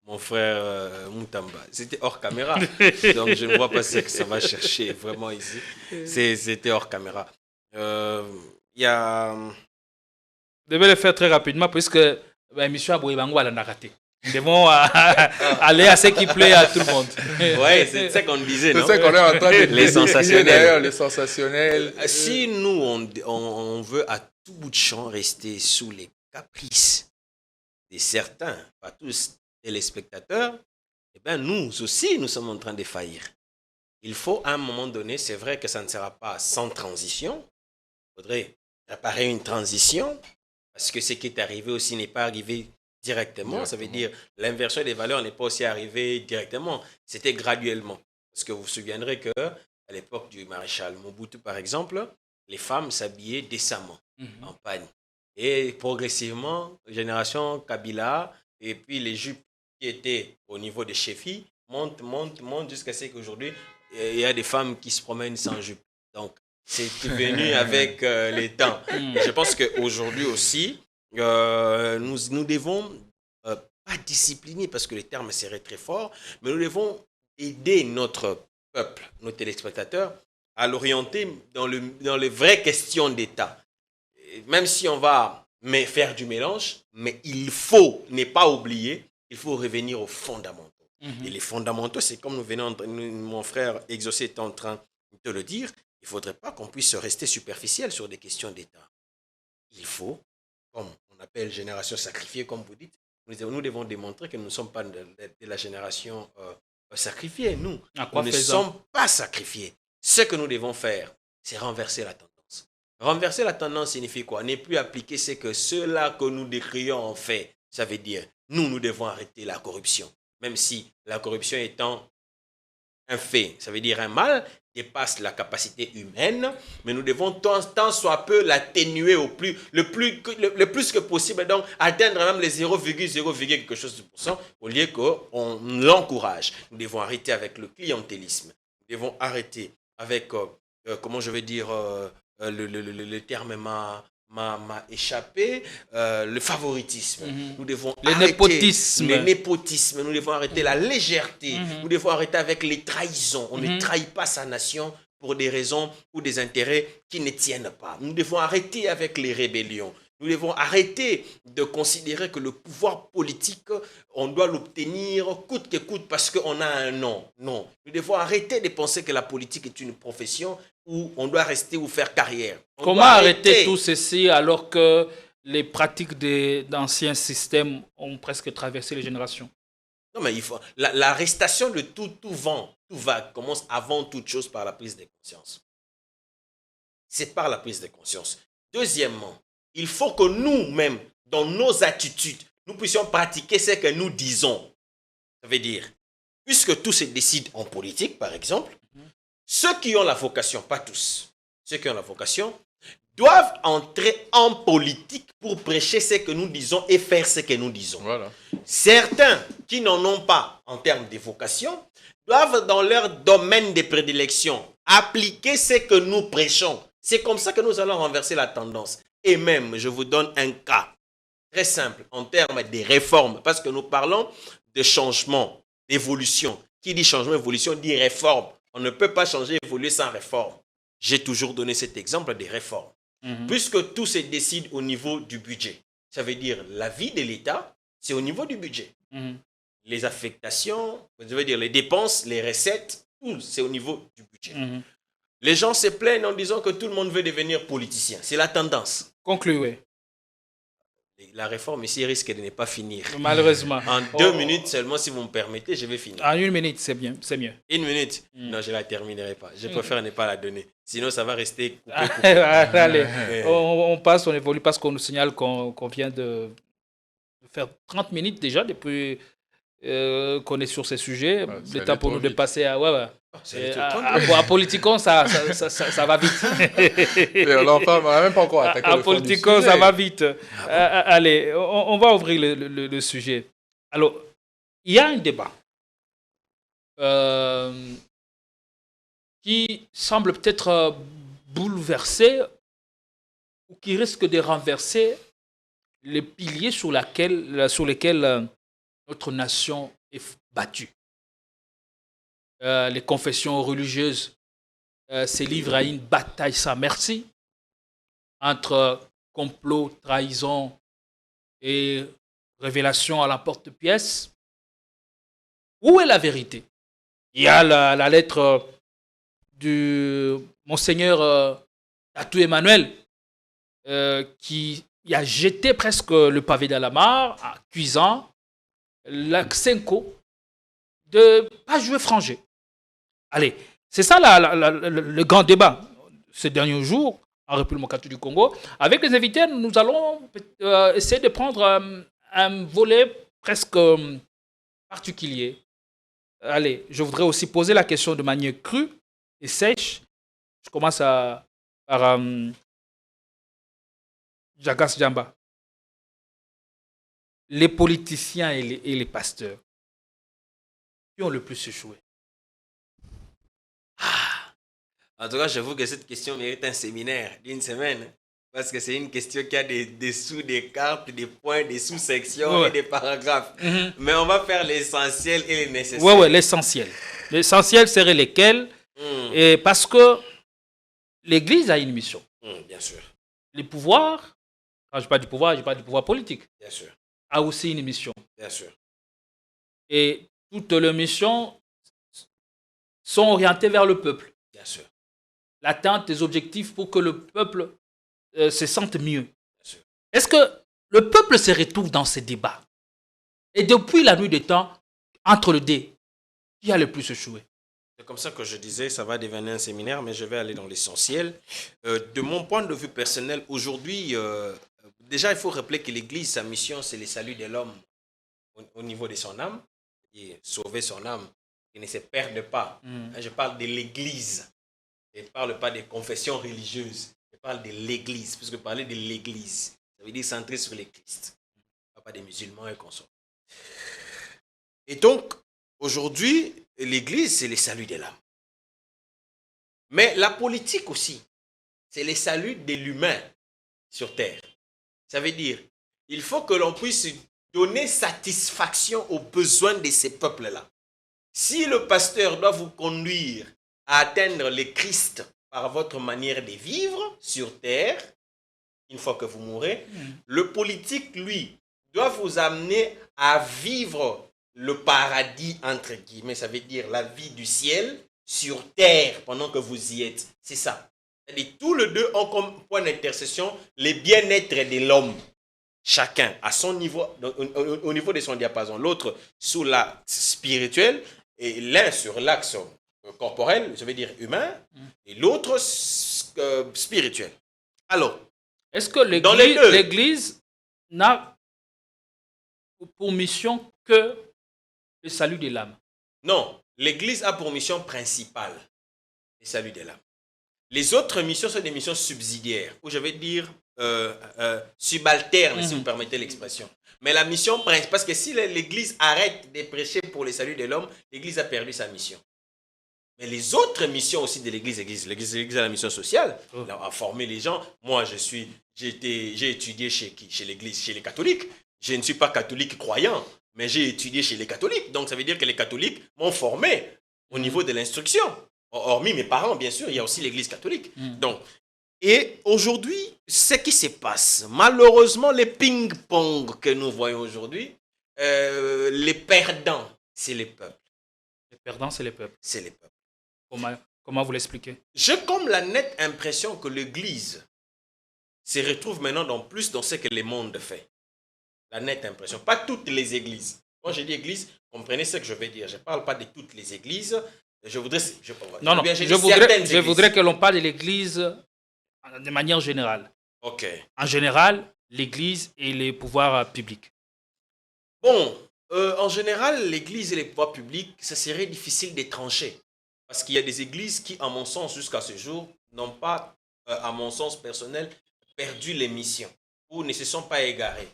mon frère Moutamba. C'était hors caméra, donc je ne vois pas ce que ça va chercher vraiment ici. C'était hors caméra. Il y a... Je devais le faire très rapidement puisque l'émission à Boïbango a raté. Nous devons aller à ce qui plaît à tout le monde. Oui, c'est ça qu'on disait, non? C'est ça qu'on est en train de les sensationnels. D'ailleurs, les sensationnels. Si nous, on veut à tout bout de champ rester sous les caprices de certains, pas tous, téléspectateurs, eh bien nous aussi, nous sommes en train de faillir. Il faut à un moment donné, c'est vrai que ça ne sera pas sans transition. Il faudrait préparer une transition, parce que ce qui est arrivé aussi n'est pas arrivé directement. Ça veut dire l'inversion des valeurs n'est pas aussi arrivée directement. C'était graduellement. Parce que vous vous souviendrez qu'à l'époque du maréchal Mobutu, par exemple, les femmes s'habillaient décemment, en pagne. Et progressivement, génération Kabila, et puis les jupes qui étaient au niveau des chevilles, montent jusqu'à ce qu'aujourd'hui, il y a des femmes qui se promènent sans jupe. Donc, c'est venu avec les temps. Et je pense qu'aujourd'hui aussi, nous devons pas discipliner, parce que le terme serait très fort, mais nous devons aider notre peuple, nos téléspectateurs, à l'orienter dans les vraies questions d'État. Même si on va faire du mélange, mais il faut ne pas oublier, il faut revenir aux fondamentaux. Et les fondamentaux, c'est comme mon frère Exaucé est en train de le dire, il ne faudrait pas qu'on puisse rester superficiel sur des questions d'État. Il faut, comme on appelle génération sacrifiée, comme vous dites, nous devons démontrer que nous ne sommes pas de la génération sacrifiée. Nous ne sommes pas sacrifiés. Ce que nous devons faire, c'est renverser la tendance. Renverser la tendance signifie quoi? Ne plus appliquer ce que ceux-là que nous décrions en fait. Ça veut dire, nous devons arrêter la corruption. Même si la corruption étant un fait, ça veut dire un mal, dépasse la capacité humaine, mais nous devons tant soit peu l'atténuer le plus que possible, donc atteindre même les 0,0 quelque chose de pourcent, au lieu qu'on l'encourage. Nous devons arrêter avec le clientélisme. Nous devons arrêter avec, comment je vais dire, le terme m'a échappé, le favoritisme. Nous devons arrêter le népotisme. Nous devons arrêter la légèreté. Nous devons arrêter avec les trahisons. On ne trahit pas sa nation pour des raisons ou des intérêts qui ne tiennent pas. Nous devons arrêter avec les rébellions. Nous devons arrêter de considérer que le pouvoir politique, on doit l'obtenir coûte que coûte parce qu'on a un nom. Non. Nous devons arrêter de penser que la politique est une profession où on doit rester ou faire carrière. Comment arrêter tout ceci alors que les pratiques d'anciens systèmes ont presque traversé les générations? Non, mais il faut l'arrestation de tout vent, tout vague commence avant toute chose par la prise de conscience. C'est par la prise de conscience. Deuxièmement, il faut que nous-mêmes, dans nos attitudes, nous puissions pratiquer ce que nous disons. Ça veut dire, puisque tout se décide en politique, par exemple, ceux qui ont la vocation, pas tous, ceux qui ont la vocation, doivent entrer en politique pour prêcher ce que nous disons et faire ce que nous disons. Voilà. Certains qui n'en ont pas en termes de vocation, doivent dans leur domaine de prédilection appliquer ce que nous prêchons. C'est comme ça que nous allons renverser la tendance. Et même, je vous donne un cas très simple en termes de réformes, parce que nous parlons de changement, d'évolution. Qui dit changement, évolution, dit réforme. On ne peut pas changer, évoluer sans réforme. J'ai toujours donné cet exemple des réformes. Puisque tout se décide au niveau du budget. Ça veut dire la vie de l'État, c'est au niveau du budget. Les affectations, je veux dire les dépenses, les recettes, tout, c'est au niveau du budget. Les gens se plaignent en disant que tout le monde veut devenir politicien. C'est la tendance. Concluez. La réforme ici risque de ne pas finir. Malheureusement. En 2 minutes seulement, si vous me permettez, je vais finir. En 1 minute, c'est bien, c'est mieux. 1 minute? Non, je ne la terminerai pas. Je préfère ne pas la donner. Sinon, ça va rester coupé. Allez, on passe, on évolue parce qu'on nous signale qu'on vient de faire 30 minutes déjà depuis qu'on est sur ces sujets. Le temps pour nous de passer à... À Politicon, ça va vite. L'enfant n'a même pas encore attaqué à le fond du Politicon, sujet. ça va vite. Allez, on va ouvrir le sujet. Alors, il y a un débat qui semble peut-être bouleverser ou qui risque de renverser les piliers sur lesquels notre nation est battue. Les confessions religieuses se livrent à une bataille sans merci entre complot, trahison et révélation à l'emporte-pièce. Où est la vérité? Il y a la lettre du Monseigneur Tatou Emmanuel qui a jeté presque le pavé dans la mare, accusant l'Axenco de ne pas jouer frangé. Allez, c'est ça le grand débat ces derniers jours. en République démocratique du Congo. Avec les invités, nous allons essayer de prendre un volet presque particulier. Allez, je voudrais aussi poser la question de manière crue et sèche. Je commence par Jagas Djamba. Les politiciens et les pasteurs qui ont le plus échoué. En tout cas, j'avoue que cette question mérite un séminaire d'une semaine. Parce que c'est une question qui a des sous, des cartes, des points, des sous-sections et des paragraphes. Mais on va faire l'essentiel et le nécessaire. Oui, l'essentiel. L'essentiel serait lesquels et parce que l'Église a une mission. Bien sûr. Les pouvoirs, quand je parle du pouvoir, je parle du pouvoir politique. Bien sûr. A aussi une mission. Bien sûr. Et toutes leurs missions sont orientées vers le peuple. Bien sûr. L'atteinte des objectifs pour que le peuple se sente mieux. Est-ce que le peuple se retrouve dans ces débats? Et depuis la nuit des temps, entre le dé, qui a le plus échoué? C'est comme ça que je disais, ça va devenir un séminaire, mais je vais aller dans l'essentiel. De mon point de vue personnel, aujourd'hui, déjà, il faut rappeler que l'Église, sa mission, c'est le salut de l'homme au niveau de son âme, et sauver son âme, qui ne se perde pas. Je parle de l'Église. Je ne parle pas des confessions religieuses. Je parle de l'Église. Puisque parler de l'Église, ça veut dire centrer sur le Christ. Pas des musulmans et consorts. Et donc, aujourd'hui, l'Église, c'est le salut de l'âme. Mais la politique aussi, c'est le salut de l'humain sur terre. Ça veut dire, il faut que l'on puisse donner satisfaction aux besoins de ces peuples-là. Si le pasteur doit vous conduire à atteindre le Christ par votre manière de vivre sur terre, une fois que vous mourrez, le politique, lui, doit vous amener à vivre le paradis, entre guillemets, ça veut dire la vie du ciel sur terre pendant que vous y êtes. C'est ça. C'est-à-dire, tous les deux ont comme point d'intercession le bien-être de l'homme. Chacun à son niveau, au niveau de son diapason. L'autre sous l'axe spirituel et l'un sur l'axe corporel, je veux dire humain, et l'autre spirituel. Alors, est-ce que l'Église n'a pour mission que le salut de l'âme? Non, l'Église a pour mission principale le salut de l'âme. Les autres missions sont des missions subsidiaires, ou je vais dire subalternes, si vous permettez l'expression. Mais la mission principale, parce que si l'Église arrête de prêcher pour le salut de l'homme, l'Église a perdu sa mission. Mais les autres missions aussi de l'Église, l'Église a la mission sociale, à former les gens. Moi, j'ai étudié chez l'Église, chez les catholiques. Je ne suis pas catholique croyant, mais j'ai étudié chez les catholiques. Donc, ça veut dire que les catholiques m'ont formé au niveau de l'instruction. Hormis mes parents, bien sûr, il y a aussi l'Église catholique. Donc, et aujourd'hui, ce qui se passe, malheureusement, les ping-pong que nous voyons aujourd'hui, les perdants, c'est les peuples. Les perdants, c'est les peuples. C'est les peuples. Comment vous l'expliquez? J'ai comme la nette impression que l'Église se retrouve maintenant plus dans ce que le monde fait. La nette impression. Pas toutes les églises. Quand je dis église, comprenez ce que je veux dire. Je ne parle pas de toutes les églises. Je voudrais que l'on parle de l'Église de manière générale. Ok. En général, l'Église et les pouvoirs publics. Bon, en général, l'Église et les pouvoirs publics, ça serait difficile de trancher. Parce qu'il y a des églises qui, à mon sens, jusqu'à ce jour, n'ont pas, à mon sens personnel, perdu les missions ou ne se sont pas égarées.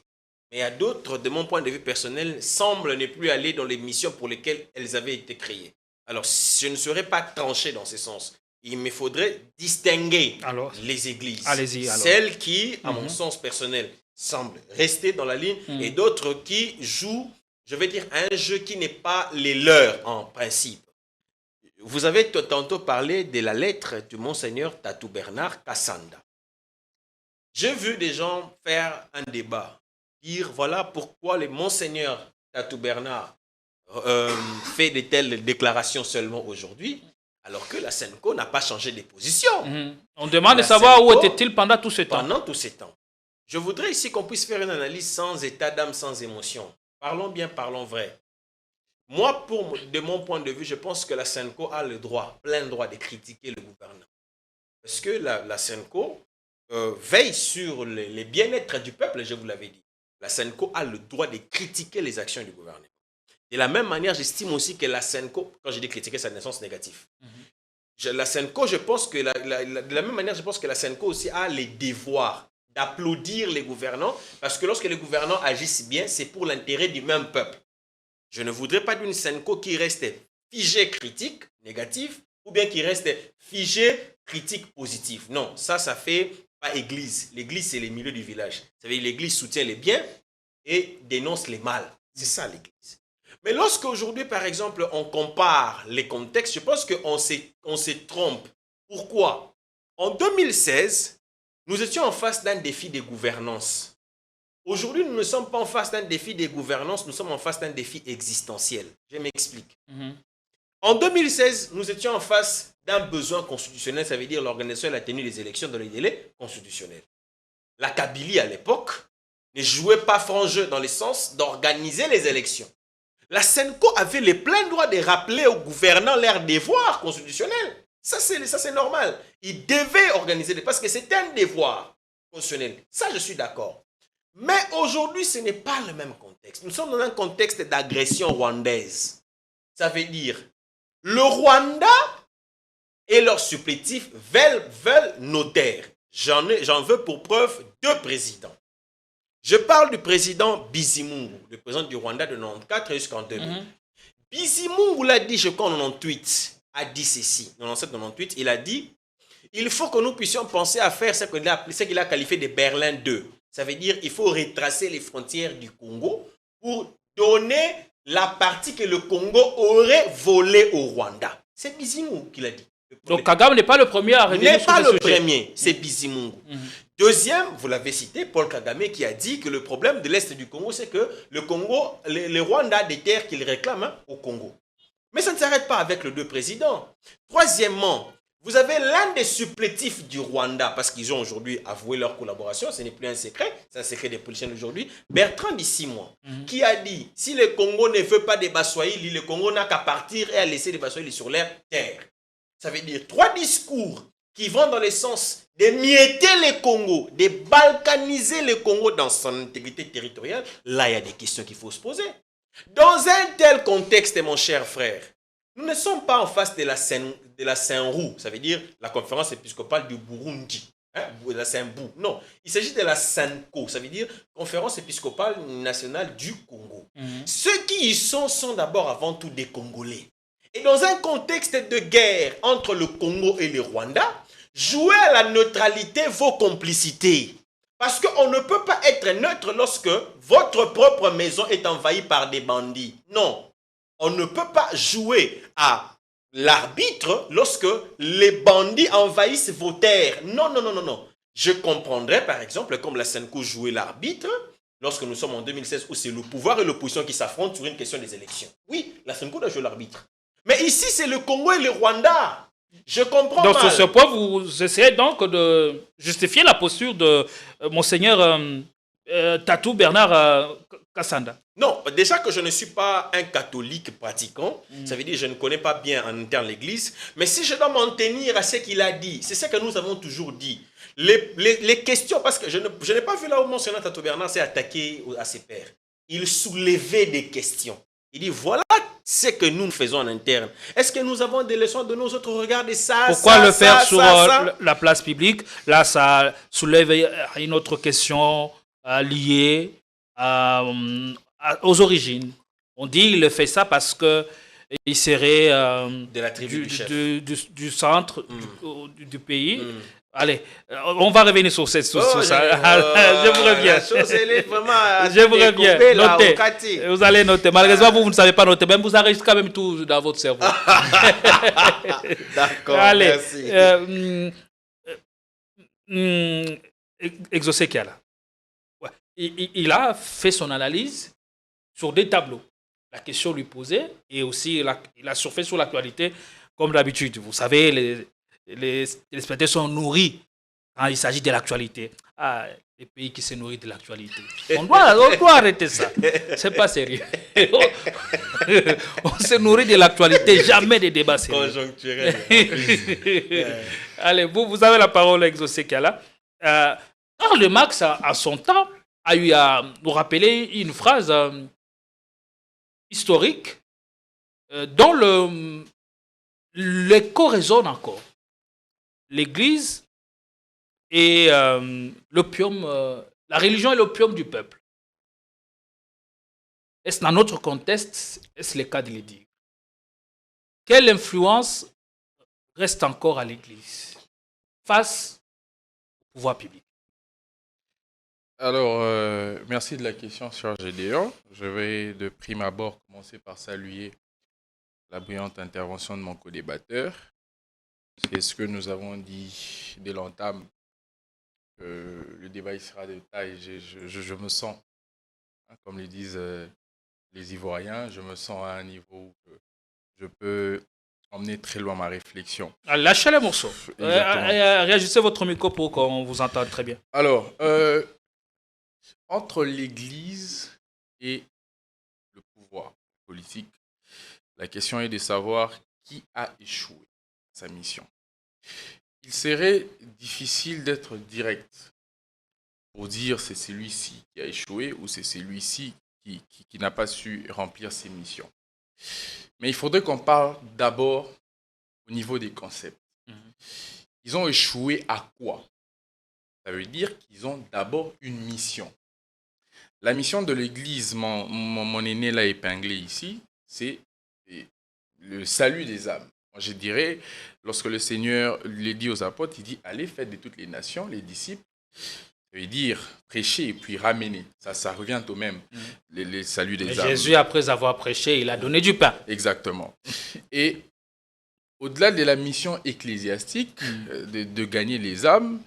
Mais il y a d'autres, de mon point de vue personnel, semblent ne plus aller dans les missions pour lesquelles elles avaient été créées. Alors, je ne serais pas tranché dans ce sens. Il me faudrait distinguer les églises. Allez-y, alors. Celles qui, à mon sens personnel, semblent rester dans la ligne et d'autres qui jouent, je vais dire, un jeu qui n'est pas les leurs en principe. Vous avez tantôt parlé de la lettre du Monseigneur Tatou Bernard Kassanda. J'ai vu des gens faire un débat, dire voilà pourquoi le Monseigneur Tatou Bernard fait de telles déclarations seulement aujourd'hui, alors que la SENCO n'a pas changé de position. On demande de savoir où était-il pendant tout ce temps. Pendant tout ce temps. Je voudrais ici qu'on puisse faire une analyse sans état d'âme, sans émotion. Parlons bien, parlons vrai. Moi, de mon point de vue, je pense que la SENCO a le droit, plein droit de critiquer le gouvernement. Parce que la SENCO veille sur les bien-être du peuple, je vous l'avais dit. La SENCO a le droit de critiquer les actions du gouvernement. De la même manière, j'estime aussi que la SENCO, quand je dis critiquer, c'est un sens négatif. La SENCO, je pense que de la même manière, je pense que la SENCO aussi a les devoirs d'applaudir les gouvernants, parce que lorsque les gouvernants agissent bien, c'est pour l'intérêt du même peuple. Je ne voudrais pas d'une SENCO qui reste figée critique, négative, ou bien qui reste figée critique positive. Non, ça fait pas église. L'église, c'est les milieux du village. Ça veut dire l'église soutient les biens et dénonce les mal. C'est ça l'église. Mais lorsqu'aujourd'hui, par exemple, on compare les contextes, je pense qu'on se trompe. Pourquoi? En 2016, nous étions en face d'un défi de gouvernance. Aujourd'hui, nous ne sommes pas en face d'un défi de gouvernance, nous sommes en face d'un défi existentiel. Je m'explique. En 2016, nous étions en face d'un besoin constitutionnel, ça veut dire l'organisation et la tenue des élections dans les délais constitutionnels. La Kabylie, à l'époque, ne jouait pas franc jeu dans le sens d'organiser les élections. La SENCO avait le plein droit de rappeler aux gouvernants leurs devoirs constitutionnels. Ça, c'est normal. Ils devaient organiser, parce que c'était un devoir constitutionnel. Ça, je suis d'accord. Mais aujourd'hui, ce n'est pas le même contexte. Nous sommes dans un contexte d'agression rwandaise. Ça veut dire, le Rwanda et leurs supplétifs veulent nos terres. J'en veux pour preuve 2 présidents. Je parle du président Bizimungu, le président du Rwanda de 1994 jusqu'en 2000. Bizimungu l'a dit, je crois, en 1998, a dit ceci, 1997-1998, il a dit, il faut que nous puissions penser à faire ce qu'il a qualifié de Berlin 2. Ça veut dire qu'il faut retracer les frontières du Congo pour donner la partie que le Congo aurait volée au Rwanda. C'est Bizimungu qui l'a dit. Donc Kagame n'est pas le premier à revenir sur ce sujet. N'est pas le premier, c'est Bizimungu. Deuxième, vous l'avez cité, Paul Kagame qui a dit que le problème de l'Est du Congo, c'est que le Congo, le Rwanda a des terres qu'il réclame au Congo. Mais ça ne s'arrête pas avec les 2 présidents. Troisièmement, vous avez l'un des supplétifs du Rwanda, parce qu'ils ont aujourd'hui avoué leur collaboration, ce n'est plus un secret, c'est un secret des politiciens d'aujourd'hui, Bertrand Bisimwa, qui a dit, si le Congo ne veut pas des Baswahili, le Congo n'a qu'à partir et à laisser les Baswahili sur leur terre. Ça veut dire 3 discours qui vont dans le sens de mietter le Congo, de balkaniser le Congo dans son intégrité territoriale. Là, il y a des questions qu'il faut se poser. Dans un tel contexte, mon cher frère, nous ne sommes pas en face de la Saint-Roux, ça veut dire la conférence épiscopale du Burundi, de la Saint-Bou. Non, il s'agit de la SENCO, ça veut dire conférence épiscopale nationale du Congo. Ceux qui y sont d'abord avant tout des Congolais. Et dans un contexte de guerre entre le Congo et le Rwanda, jouer à la neutralité vaut complicité. Parce qu'on ne peut pas être neutre lorsque votre propre maison est envahie par des bandits. Non. On ne peut pas jouer à l'arbitre lorsque les bandits envahissent vos terres. Non, non, non, non, non. Je comprendrais par exemple comme la SENCO jouait l'arbitre lorsque nous sommes en 2016 où c'est le pouvoir et l'opposition qui s'affrontent sur une question des élections. Oui, la SENCO doit jouer l'arbitre. Mais ici, c'est le Congo et le Rwanda. Je comprends mal. Donc, sur ce point, vous essayez donc de justifier la posture de Monseigneur Tatou Bernard Kassanda. Non, déjà que je ne suis pas un catholique pratiquant, ça veut dire que je ne connais pas bien en interne l'Église, mais si je dois m'en tenir à ce qu'il a dit, c'est ce que nous avons toujours dit. Les questions, parce que je n'ai pas vu là où Monseigneur Tatou Bernard s'est attaqué à ses pairs. Il soulevait des questions. Il dit, voilà ce que nous faisons en interne. Est-ce que nous avons des leçons de nos autres regarder ça? Pourquoi le faire sur la place publique? Là, ça soulève une autre question liée aux origines. On dit qu'il fait ça parce qu'il serait de la tribu du centre du pays. Allez, on va revenir sur ça. Je vous reviens. La chose, elle est vraiment je vous reviens. Notez. Vous allez noter. Malheureusement, vous ne savez pas noter. Même vous enregistrez quand même tout dans votre cerveau. D'accord, allez, merci. Exaucé Kiala. Ouais. Il a fait son analyse sur des tableaux. La question lui posait et aussi il a surfé sur l'actualité comme d'habitude. Vous savez, les spectateurs sont nourris quand il s'agit de l'actualité. Ah, les pays qui se nourrissent de l'actualité. On doit arrêter ça. C'est pas sérieux. On se nourrit de l'actualité, jamais des débats sérieux. Conjoncturel. Allez, vous avez la parole, Exaucé Kiala. Karl Marx, à son temps, a eu à nous rappeler une phrase historique dont l'écho résonne encore. L'Église et l'opium, la religion est l'opium du peuple. Est-ce dans notre contexte, est-ce le cas de le dire? Quelle influence reste encore à l'Église face au pouvoir public? Alors, merci de la question sur Gédéon. Je vais de prime abord commencer par saluer la brillante intervention de mon co-débatteur. C'est ce que nous avons dit dès l'entame. Le débat il sera de taille. Je me sens, comme le disent les Ivoiriens, je me sens à un niveau où je peux emmener très loin ma réflexion. Lâchez les morceaux. Réagissez votre micro pour qu'on vous entende très bien. Alors, entre l'Église et le pouvoir politique, la question est de savoir qui a échoué sa mission. Il serait difficile d'être direct pour dire c'est celui-ci qui a échoué ou c'est celui-ci qui n'a pas su remplir ses missions. Mais il faudrait qu'on parle d'abord au niveau des concepts. Ils ont échoué à quoi? Ça veut dire qu'ils ont d'abord une mission. La mission de l'Église, mon aîné l'a épinglé ici, c'est le salut des âmes. Moi, je dirais, lorsque le Seigneur le dit aux apôtres, il dit, allez, faites de toutes les nations, les disciples. Ça veut dire prêcher et puis ramener. Ça revient au même, les saluts des âmes. Jésus, après avoir prêché, il a donné du pain. Exactement. Et au-delà de la mission ecclésiastique, de gagner les âmes,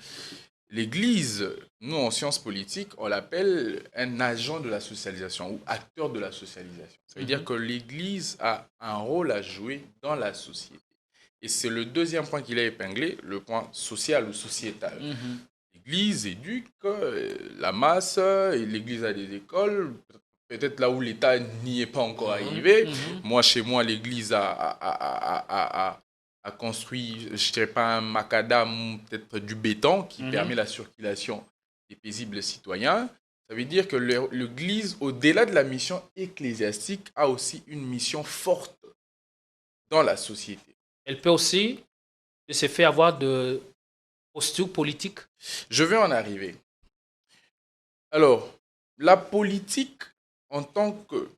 l'Église, nous en sciences politiques, on l'appelle un agent de la socialisation ou acteur de la socialisation. Ça veut dire que l'Église a un rôle à jouer dans la société. Et c'est le deuxième point qu'il a épinglé, le point social ou sociétal. L'Église éduque la masse, et l'Église a des écoles, peut-être là où l'État n'y est pas encore arrivé. Moi, chez moi, l'Église a construit, je ne dirais pas un macadam, peut-être du béton qui permet la circulation des paisibles citoyens. Ça veut dire que l'Église, au-delà de la mission ecclésiastique, a aussi une mission forte dans la société. Elle peut aussi se faire avoir de posture politique. Je vais en arriver. Alors, la politique en tant que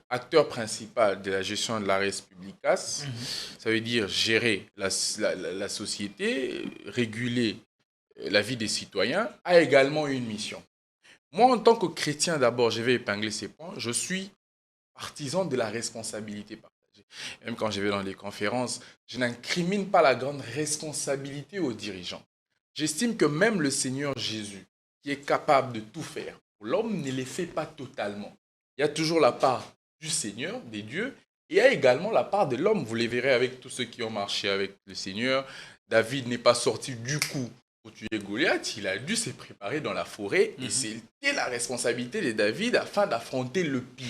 acteur principal de la gestion de la res publicas, ça veut dire gérer la société, réguler la vie des citoyens, a également une mission. Moi, en tant que chrétien, d'abord, je vais épingler ces points, je suis partisan de la responsabilité partagée. Même quand je vais dans les conférences, je n'incrimine pas la grande responsabilité aux dirigeants. J'estime que même le Seigneur Jésus, qui est capable de tout faire, l'homme ne les fait pas totalement. Il y a toujours la part du Seigneur, des dieux, et il y a également la part de l'homme. Vous les verrez avec tous ceux qui ont marché avec le Seigneur. David n'est pas sorti du coup pour tuer Goliath, il a dû se préparer dans la forêt, et c'était la responsabilité de David afin d'affronter le pire.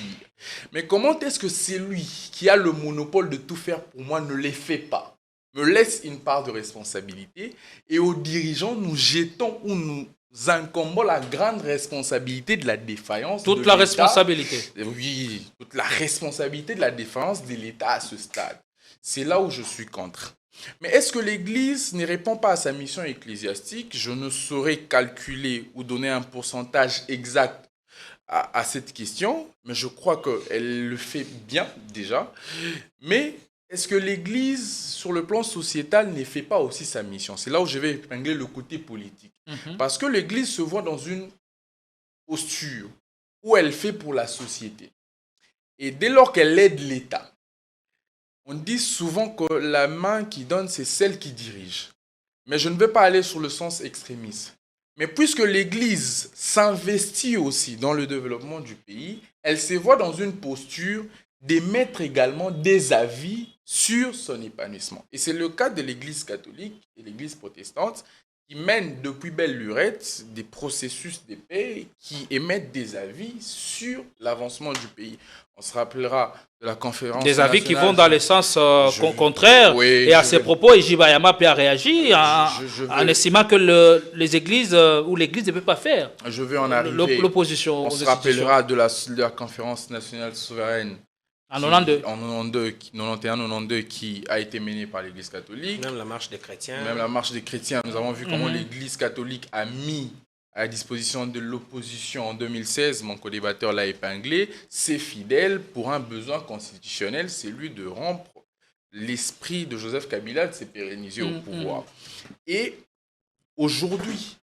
Mais comment est-ce que c'est lui qui a le monopole de tout faire pour moi ne les fait pas? Me laisse une part de responsabilité, et aux dirigeants, nous jetons ou nous incombons la grande responsabilité de la défaillance de l'État. Toute la responsabilité. Oui, toute la responsabilité de la défaillance de l'État à ce stade. C'est là où je suis contre. Mais est-ce que l'Église ne répond pas à sa mission ecclésiastique? Je ne saurais calculer ou donner un pourcentage exact à cette question, mais je crois qu'elle le fait bien déjà. Mais est-ce que l'Église, sur le plan sociétal, ne fait pas aussi sa mission? C'est là où je vais épingler le côté politique. Parce que l'Église se voit dans une posture où elle fait pour la société. Et dès lors qu'elle aide l'État, on dit souvent que la main qui donne, c'est celle qui dirige. Mais je ne veux pas aller sur le sens extrémiste. Mais puisque l'Église s'investit aussi dans le développement du pays, elle se voit dans une posture d'émettre également des avis sur son épanouissement. Et c'est le cas de l'Église catholique et l'Église protestante qui mènent depuis belle lurette des processus de paix qui émettent des avis sur l'avancement du pays. On se rappellera de la conférence des avis qui nationale. vont dans le sens contraire. Oui, et à ces propos, Iji Bayama peut réagir en estimant que les églises ou l'église ne peut pas faire. Je vais en arriver. L'opposition. On se rappellera de la conférence nationale souveraine en 92. En 91-92 qui a été menée par l'Église catholique. Même la marche des chrétiens. Même la marche des chrétiens. Nous avons vu comment l'Église catholique a mis à la disposition de l'opposition en 2016, mon co-débatteur l'a épinglé, ses fidèles pour un besoin constitutionnel, celui de rompre l'esprit de Joseph Kabila de se pérenniser au pouvoir. Et aujourd'hui,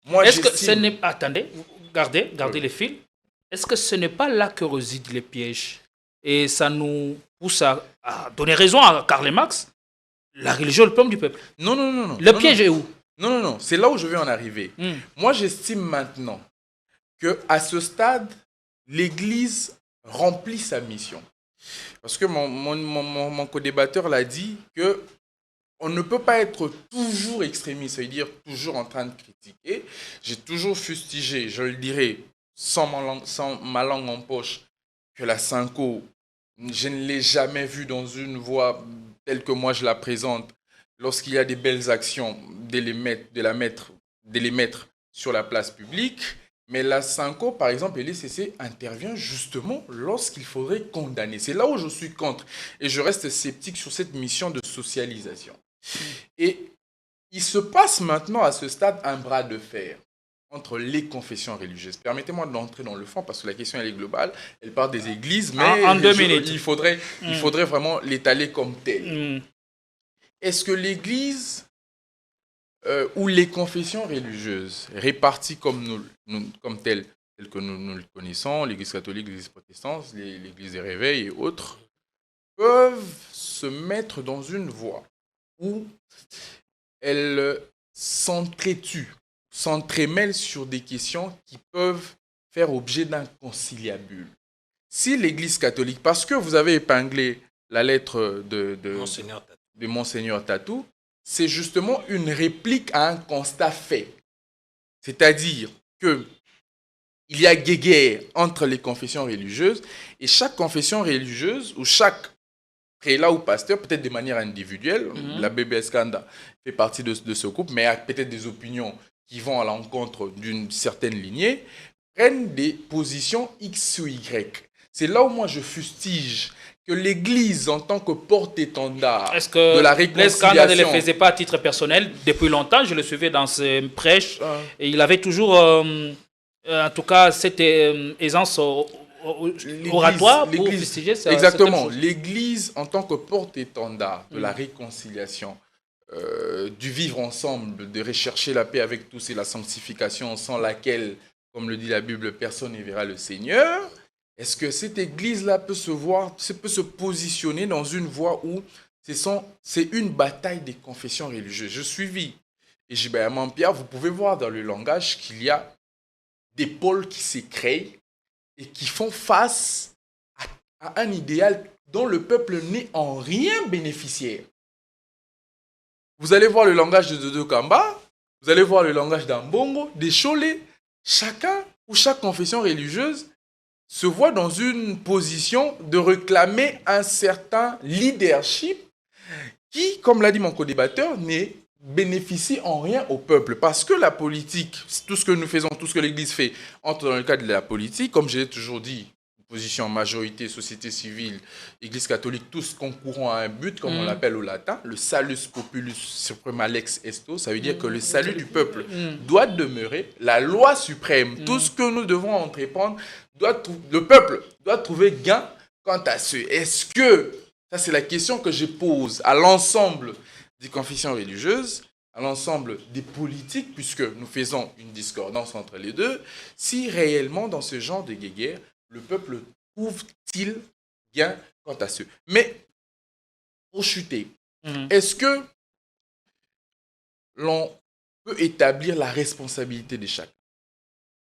moi est-ce que ce n'est pas... Attendez, gardez les fils. Est-ce que ce n'est pas là que résident les pièges? Et ça nous pousse à donner raison à Karl Marx. La religion est le problème du peuple. Non. Le piège est où? Non. C'est là où je vais en arriver. Moi, j'estime maintenant qu'à ce stade, l'Église remplit sa mission. Parce que mon co-débatteur l'a dit qu'on ne peut pas être toujours extrémiste, c'est-à-dire toujours en train de critiquer. J'ai toujours fustigé, je le dirai sans ma langue en poche, que la Synco, je ne l'ai jamais vue dans une voie telle que moi je la présente. Lorsqu'il y a des belles actions, de les mettre sur la place publique. Mais la Synco, par exemple, l'ECC intervient justement lorsqu'il faudrait condamner. C'est là où je suis contre. Et je reste sceptique sur cette mission de socialisation. Et il se passe maintenant à ce stade un bras de fer entre les confessions religieuses. Permettez-moi d'entrer dans le fond parce que la question elle est globale. Elle part des églises, mais en 2 minutes. Il faudrait vraiment l'étaler comme tel. Est-ce que l'Église ou les confessions religieuses réparties comme telles que nous le connaissons, l'Église catholique, l'Église protestante, l'Église des réveils et autres, peuvent se mettre dans une voie où elles s'entretuent, s'entremêlent sur des questions qui peuvent faire objet d'un conciliabule. Si l'Église catholique, parce que vous avez épinglé la lettre de Monseigneur Tatou, c'est justement une réplique à un constat fait. C'est-à-dire qu'il y a guéguerre entre les confessions religieuses et chaque confession religieuse ou chaque prélat ou pasteur, peut-être de manière individuelle, la BBS Kanda fait partie de ce groupe, mais a peut-être des opinions qui vont à l'encontre d'une certaine lignée, prennent des positions X ou Y. C'est là où moi je fustige que l'Église, en tant que porte-étendard de la réconciliation... Est-ce qu'Anna ne le faisait pas à titre personnel depuis longtemps? Je le suivais dans ses prêches. Et il avait toujours, en tout cas, cette aisance oratoire pour fustiger ça. Exactement. L'Église, en tant que porte-étendard de la réconciliation, du vivre ensemble, de rechercher la paix avec tous et la sanctification sans laquelle, comme le dit la Bible, personne ne verra le Seigneur... Est-ce que cette église-là peut se positionner dans une voie où c'est une bataille des confessions religieuses? Je suis Iji Bayama Pierre, vous pouvez voir dans le langage qu'il y a des pôles qui se créent et qui font face à un idéal dont le peuple n'est en rien bénéficiaire. Vous allez voir le langage de Dodo Kamba, vous allez voir le langage d'Ambongo, des Cholé. Chacun ou chaque confession religieuse se voit dans une position de réclamer un certain leadership qui, comme l'a dit mon co-débatteur, ne bénéficie en rien au peuple. Parce que la politique, tout ce que nous faisons, tout ce que l'Église fait, entre dans le cadre de la politique, comme je l'ai toujours dit, opposition, majorité, société civile, Église catholique, tous concourant à un but, comme on l'appelle au latin, le salus populus suprema lex esto, ça veut dire que le salut du peuple doit demeurer, la loi suprême, tout ce que nous devons entreprendre, le peuple doit trouver gain quant à ce. Est-ce que, ça c'est la question que je pose à l'ensemble des confessions religieuses, à l'ensemble des politiques, puisque nous faisons une discordance entre les deux, si réellement dans ce genre de guéguerre, le peuple trouve-t-il gain quant à ce. Mais, pour chuter, est-ce que l'on peut établir la responsabilité de chacun?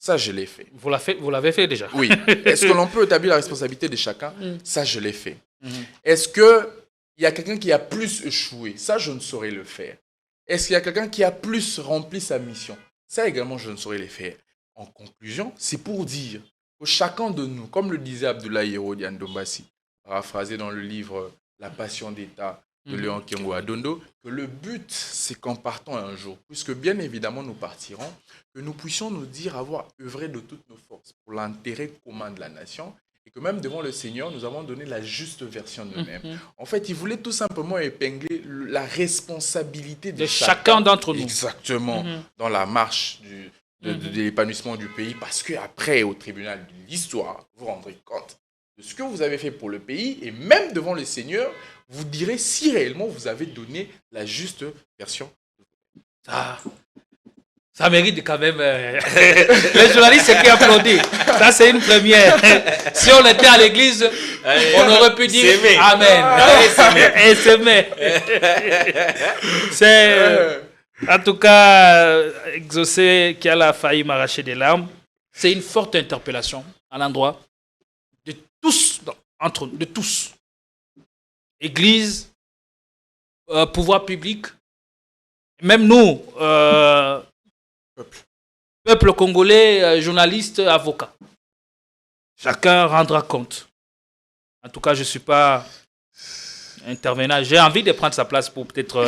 Ça, je l'ai fait. Vous l'avez fait déjà? Oui. Est-ce que l'on peut établir la responsabilité de chacun? Ça, je l'ai fait. Est-ce qu'il y a quelqu'un qui a plus échoué? Ça, je ne saurais le faire. Est-ce qu'il y a quelqu'un qui a plus rempli sa mission? Ça également, je ne saurais les faire. En conclusion, c'est pour dire que chacun de nous, comme le disait Abdoulaye Hérodiane Dombassi, paraphrasé dans le livre La Passion d'État de Léon Kengo Adondo, que le but, c'est qu'en partant un jour, puisque bien évidemment nous partirons, que nous puissions nous dire avoir œuvré de toutes nos forces pour l'intérêt commun de la nation, et que même devant le Seigneur, nous avons donné la juste version de nous-mêmes. En fait, il voulait tout simplement épingler la responsabilité de chacun d'entre nous. Exactement, dans la marche de l'épanouissement du pays, parce qu'après, au tribunal de l'histoire, vous vous rendrez compte de ce que vous avez fait pour le pays, et même devant le Seigneur, vous direz si réellement vous avez donné la juste version. Ça mérite quand même... Les journalistes, c'est qui applaudissent. Ça, c'est une première. Si on était à l'église, on aurait pu dire Amen. Et s'aimer. C'est... En tout cas, Exaucé qui a failli m'arracher des larmes. C'est une forte interpellation à l'endroit de tous, de tous. Église, pouvoir public, même nous, peuple congolais, journalistes, avocats. Chacun rendra compte. En tout cas, je ne suis pas intervenant. J'ai envie de prendre sa place pour peut-être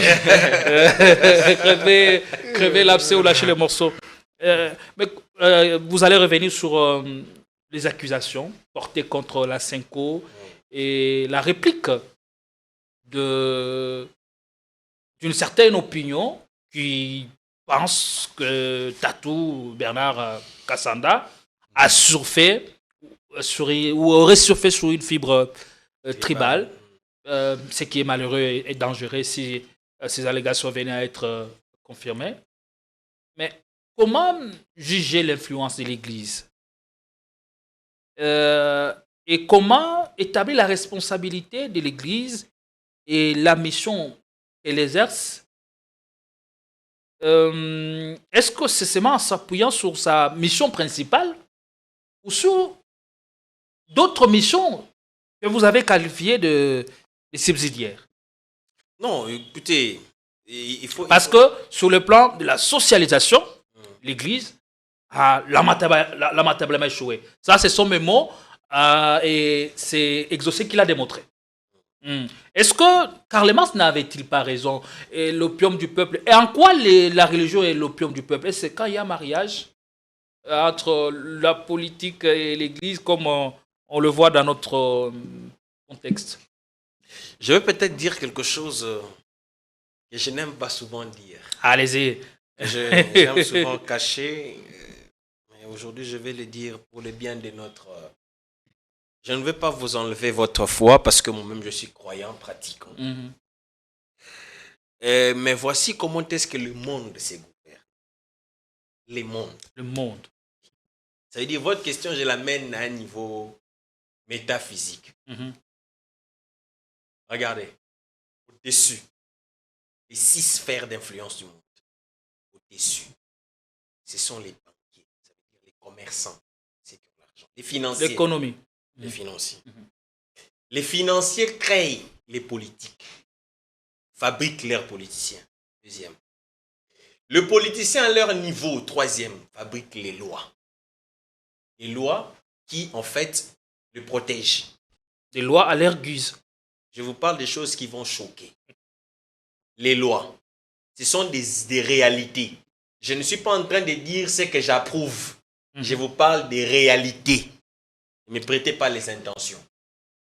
crever l'abcès ou lâcher le morceau. Mais vous allez revenir sur les accusations portées contre la Senko et la réplique d'une certaine opinion qui pense que Tatou Bernard Kassanda a surfé ou aurait surfé sur une fibre tribale, ce qui est malheureux et dangereux si ces allégations venaient à être confirmées. Mais comment juger l'influence de l'Église et comment établir la responsabilité de l'Église et la mission qu'elle exerce? Est-ce que c'est seulement en s'appuyant sur sa mission principale ou sur d'autres missions que vous avez qualifiées de subsidiaires? Non, écoutez, il faut... Parce que sur le plan de la socialisation, l'Église a lamentablement échoué. Ça, ce sont mes mots et c'est Exaucé qui l'a démontré. Est-ce que Karl Marx n'avait-il pas raison? Et l'opium du peuple. Et en quoi la religion est l'opium du peuple? Et c'est quand il y a mariage entre la politique et l'Église, comme on le voit dans notre contexte. Je vais peut-être dire quelque chose que je n'aime pas souvent dire. Allez-y. J'aime souvent cacher. Mais aujourd'hui, je vais le dire pour le bien de notre... Je ne veux pas vous enlever votre foi parce que moi-même je suis croyant, pratiquant. Mais voici comment est-ce que le monde se gouverne. Le monde. Ça veut dire, votre question, je l'amène à un niveau métaphysique. Regardez, au-dessus, les 6 sphères d'influence du monde. Au-dessus, ce sont les banquiers, ça veut dire les commerçants, c'est qui ont l'argent, les financiers. L'économie. Les financiers. Les financiers créent les politiques, fabriquent leurs politiciens. 2e. Le politicien à leur niveau, 3e, fabrique les lois. Les lois qui, en fait, le protègent. Des lois à leur guise. Je vous parle des choses qui vont choquer. Les lois, ce sont des réalités. Je ne suis pas en train de dire ce que j'approuve. Je vous parle des réalités. Ne me prêtez pas les intentions.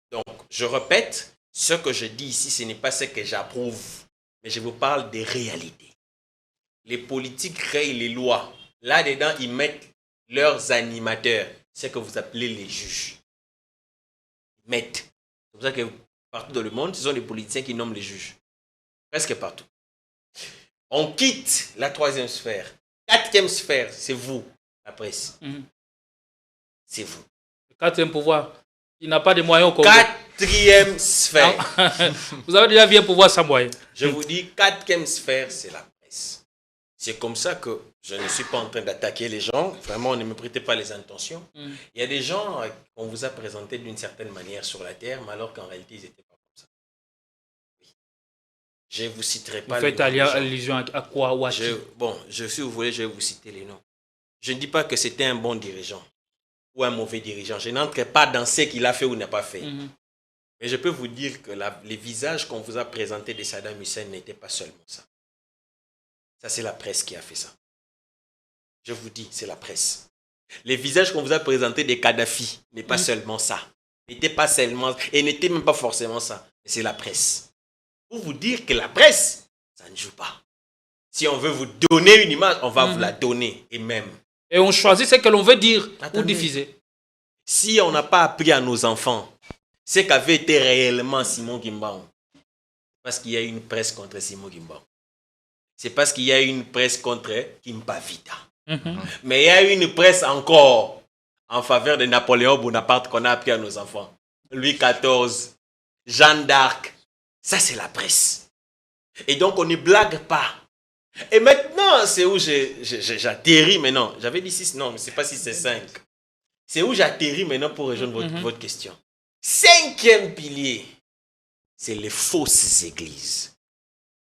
Donc, je répète, ce que je dis ici, ce n'est pas ce que j'approuve, mais je vous parle des réalités. Les politiques créent les lois. Là-dedans, ils mettent leurs animateurs, ce que vous appelez les juges. Ils mettent. C'est pour ça que partout dans le monde, ce sont les politiciens qui nomment les juges. Presque partout. On quitte la 3e sphère. 4e sphère, c'est vous, la presse. C'est vous. 4e pouvoir. Il n'a pas de moyens au Congo. 4e sphère. Vous avez déjà vu un pouvoir sans moyens. Je vous dis, 4e sphère, c'est la presse. C'est comme ça que je ne suis pas en train d'attaquer les gens. Vraiment, ne me prêtez pas les intentions. Il y a des gens qu'on vous a présentés d'une certaine manière sur la terre, mais alors qu'en réalité, ils n'étaient pas comme ça. Oui. Je ne vous citerai Vous pas faites les noms. allusion à quoi ou à qui? Si vous voulez, je vais vous citer les noms. Je ne dis pas que c'était un bon dirigeant ou un mauvais dirigeant. Je n'entre pas dans ce qu'il a fait ou n'a pas fait. Mais je peux vous dire que les visages qu'on vous a présentés de Saddam Hussein n'étaient pas seulement ça. Ça, c'est la presse qui a fait ça. Je vous dis, c'est la presse. Les visages qu'on vous a présentés de Kadhafi n'est pas seulement ça. N'était pas seulement, et n'était même pas forcément ça. Mais c'est la presse. Pour vous dire que la presse, ça ne joue pas. Si on veut vous donner une image, on va vous la donner. Et même. Et on choisit ce que l'on veut dire ou diffuser. Si on n'a pas appris à nos enfants ce qu'avait été réellement Simon Kimbangu, parce qu'il y a une presse contre Simon Kimbangu. C'est parce qu'il y a une presse contre Kimpavita. Mais il y a une presse encore en faveur de Napoléon Bonaparte qu'on a appris à nos enfants. Louis XIV, Jeanne d'Arc. Ça, c'est la presse. Et donc, on ne blague pas. Et maintenant, c'est où j'atterris maintenant. J'avais dit 6, non, je ne sais pas si c'est 5. C'est où j'atterris maintenant pour rejoindre votre question. 5e pilier, c'est les fausses églises.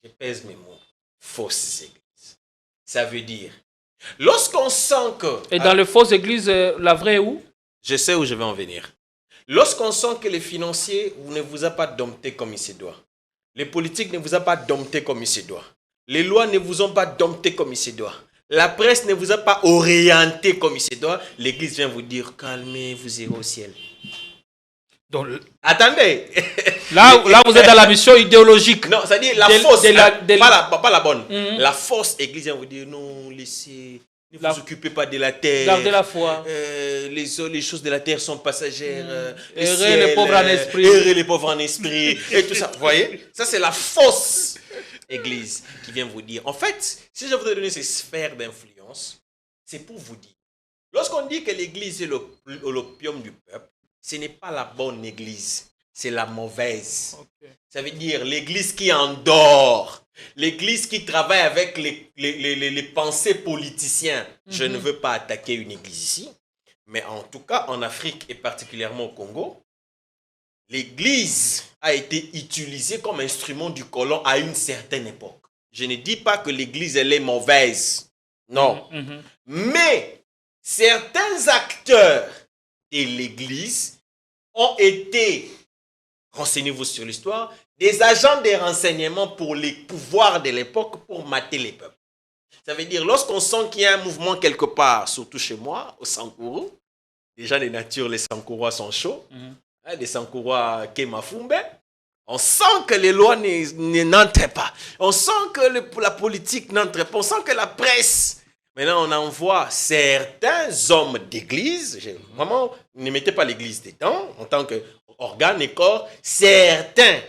Je pèse mes mots. Fausses églises. Ça veut dire, lorsqu'on sent que... Et dans les fausses églises, la vraie est où? Je sais où je vais en venir. Lorsqu'on sent que les financiers ne vous a pas dompté comme il se doit, les politiques ne vous a pas dompté comme il se doit, les lois ne vous ont pas dompté comme il se doit, la presse ne vous a pas orienté comme il se doit, l'église vient vous dire, calmez, vous irez au ciel. Donc, attendez. Là, vous êtes dans la mission idéologique. Non, c'est-à-dire la fausse, pas la bonne. La fausse église vient vous dire, non, laissez... Ne vous occupez pas de la terre. Gardez la foi. Les choses de la terre sont passagères. Errez les pauvres en esprit. Errez les pauvres en esprit. Et tout ça. Vous voyez? Ça, c'est la fausse église qui vient vous dire. En fait, si je voudrais donner ces sphères d'influence, c'est pour vous dire. Lorsqu'on dit que l'église est l'opium du peuple, ce n'est pas la bonne église. C'est la mauvaise. Okay. Ça veut dire l'église qui endort. L'église qui travaille avec les pensées politiciens. Je ne veux pas attaquer une église ici, mais en tout cas en Afrique et particulièrement au Congo, l'église a été utilisée comme instrument du colon à une certaine époque. Je ne dis pas que l'église elle est mauvaise, non. Mais certains acteurs de l'église ont été, renseignez-vous sur l'histoire, des agents de renseignement pour les pouvoirs de l'époque pour mater les peuples. Ça veut dire, lorsqu'on sent qu'il y a un mouvement quelque part, surtout chez moi, au Sankourou, les gens de nature, les Sankourois sont chauds, les Sankourois Kemafumbe, on sent que les lois n'entrent pas, on sent que la politique n'entre pas, on sent que la presse, maintenant on envoie certains hommes d'église, vraiment, ne mettez pas l'église dedans, en tant qu'organe et corps, certains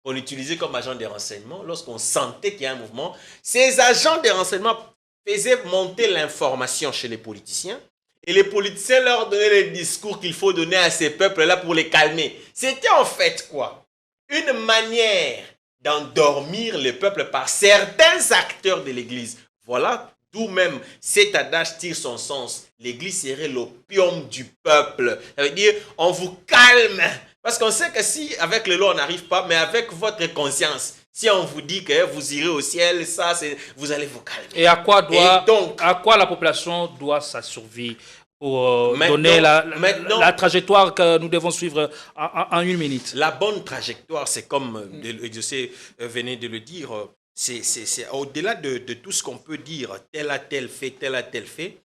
qu'on utilisait comme agents de renseignement, lorsqu'on sentait qu'il y a un mouvement, ces agents de renseignement faisaient monter l'information chez les politiciens et les politiciens leur donnaient les discours qu'il faut donner à ces peuples-là pour les calmer. C'était en fait quoi? Une manière d'endormir les peuples par certains acteurs de l'Église. Voilà d'où même cet adage tire son sens. L'Église serait l'opium du peuple. Ça veut dire, on vous calme. Parce qu'on sait que si avec les lois on n'arrive pas, mais avec votre conscience, si on vous dit que vous irez au ciel, ça, vous allez vous calmer. Et à quoi la population doit sa survie pour donner la trajectoire que nous devons suivre en 1 minute? La bonne trajectoire, c'est comme je venait de le dire, c'est au-delà de tout ce qu'on peut dire, tel a tel fait, tel a tel fait.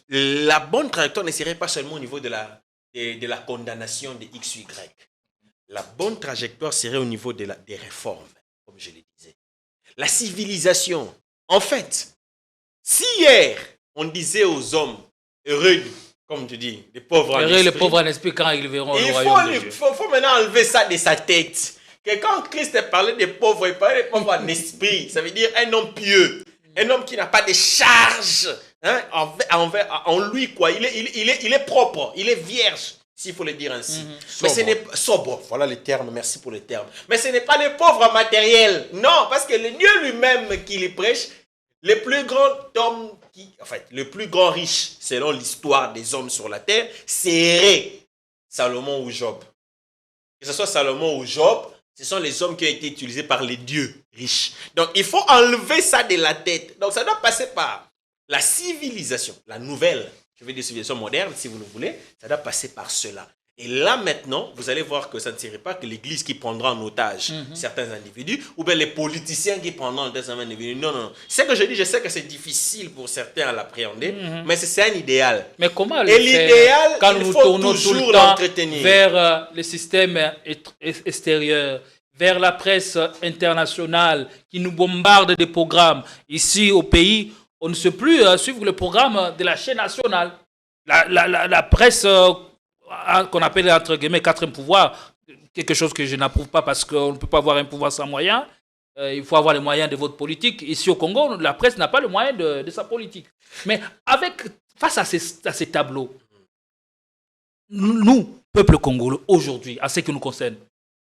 La bonne trajectoire ne serait pas seulement au niveau de la condamnation de X, Y. La bonne trajectoire serait au niveau des réformes, comme je le disais. La civilisation. En fait, si hier, on disait aux hommes, heureux, comme tu dis, les pauvres en esprit. Heureux les pauvres en esprit quand ils verront le royaume de Dieu. Il faut maintenant enlever ça de sa tête. Que quand Christ parlait des pauvres, il parlait des pauvres en esprit. Ça veut dire un homme pieux, un homme qui n'a pas de charge en lui, quoi. Il est propre, il est vierge. S'il faut le dire ainsi. Mais ce n'est pas sobre. Voilà les termes, merci pour les termes. Mais ce n'est pas les pauvres en matériel. Non, parce que le Dieu lui-même qui les prêche, le plus grand riche, selon l'histoire des hommes sur la terre, serait Salomon ou Job. Que ce soit Salomon ou Job, Ce sont les hommes qui ont été utilisés par les dieux riches. Donc, il faut enlever ça de la tête. Donc, ça doit passer par la civilisation, la nouvelle, je veux dire civilisation moderne, si vous le voulez. Ça doit passer par cela. Et là, maintenant, vous allez voir que ça ne serait pas que l'Église qui prendra en otage certains individus, ou bien les politiciens qui prendront en otage certains individus. Non, non, non. C'est que je dis, je sais que c'est difficile pour certains à l'appréhender, mais c'est un idéal. Mais comment Et l'idéal, quand il nous faut tournons tout toujours le temps l'entretenir. vers le système extérieur, vers la presse internationale qui nous bombarde des programmes. Ici, au pays, on ne sait plus suivre le programme de la chaîne nationale. La presse qu'on appelle entre guillemets quatrième pouvoir, quelque chose que je n'approuve pas parce qu'on ne peut pas avoir un pouvoir sans moyens. Il faut avoir les moyens de votre politique. Ici au Congo, la presse n'a pas le moyen de sa politique. Mais face à ces tableaux, nous, peuple congolais, aujourd'hui, à ce qui nous concerne,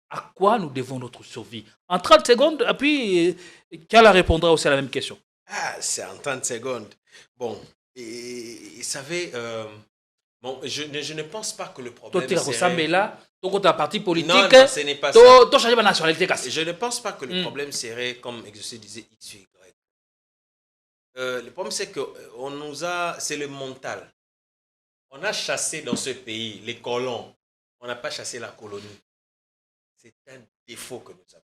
à quoi nous devons notre survie? En 30 secondes, et puis Kala répondra aussi à la même question. Ah, c'est en 30 secondes. Bon, et vous savez, bon, je ne pense pas que le problème serait... là, donc tu as parti politique, non, ce n'est pas ça. Changer ma nationalité. Je ne pense pas que le problème serait, comme Exaucé disait, X, Y. Le problème, c'est que c'est le mental. On a chassé dans ce pays les colons. On n'a pas chassé la colonie. C'est un défaut que nous avons.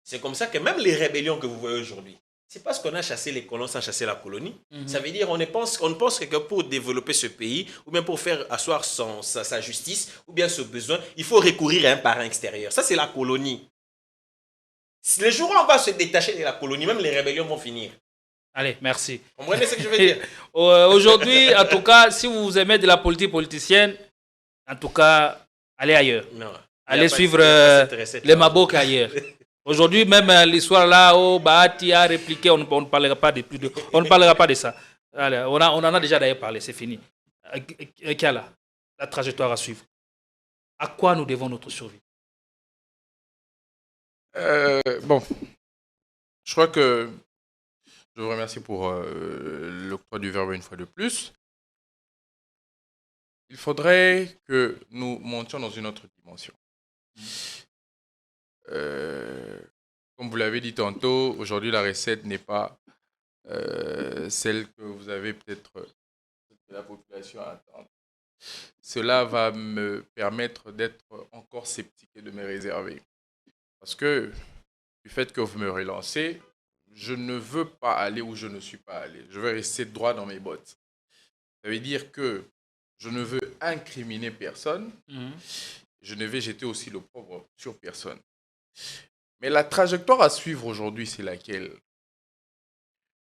C'est comme ça que même les rébellions que vous voyez aujourd'hui, c'est parce qu'on a chassé les colons sans chasser la colonie. Ça veut dire qu'on ne pense que pour développer ce pays, ou bien pour faire asseoir sa justice, ou bien ce besoin, il faut recourir à un parent extérieur. Ça, c'est la colonie. Le jour où on va se détacher de la colonie, même les rébellions vont finir. Allez, merci. Vous comprenez ce que je veux dire? Aujourd'hui, en tout cas, si vous aimez de la politique politicienne, en tout cas, allez ailleurs. Non, allez suivre les Mabok ailleurs. Aujourd'hui, même l'histoire là, Bahati a répliqué, on ne parlera pas de ça. Allez, on en a déjà d'ailleurs parlé, c'est fini. Kala, la trajectoire à suivre. À quoi nous devons notre survie? Bon, je crois que je vous remercie pour l'octroi du verbe une fois de plus. Il faudrait que nous montions dans une autre dimension. Comme vous l'avez dit tantôt, aujourd'hui la recette n'est pas celle que vous avez peut-être la population à attendre. Cela va me permettre d'être encore sceptique et de me réserver. Parce que du fait que vous me relancez, je ne veux pas aller où je ne suis pas allé. Je veux rester droit dans mes bottes. Ça veut dire que je ne veux incriminer personne. Je ne vais jeter aussi l'opprobre sur personne. Mais la trajectoire à suivre aujourd'hui, c'est laquelle?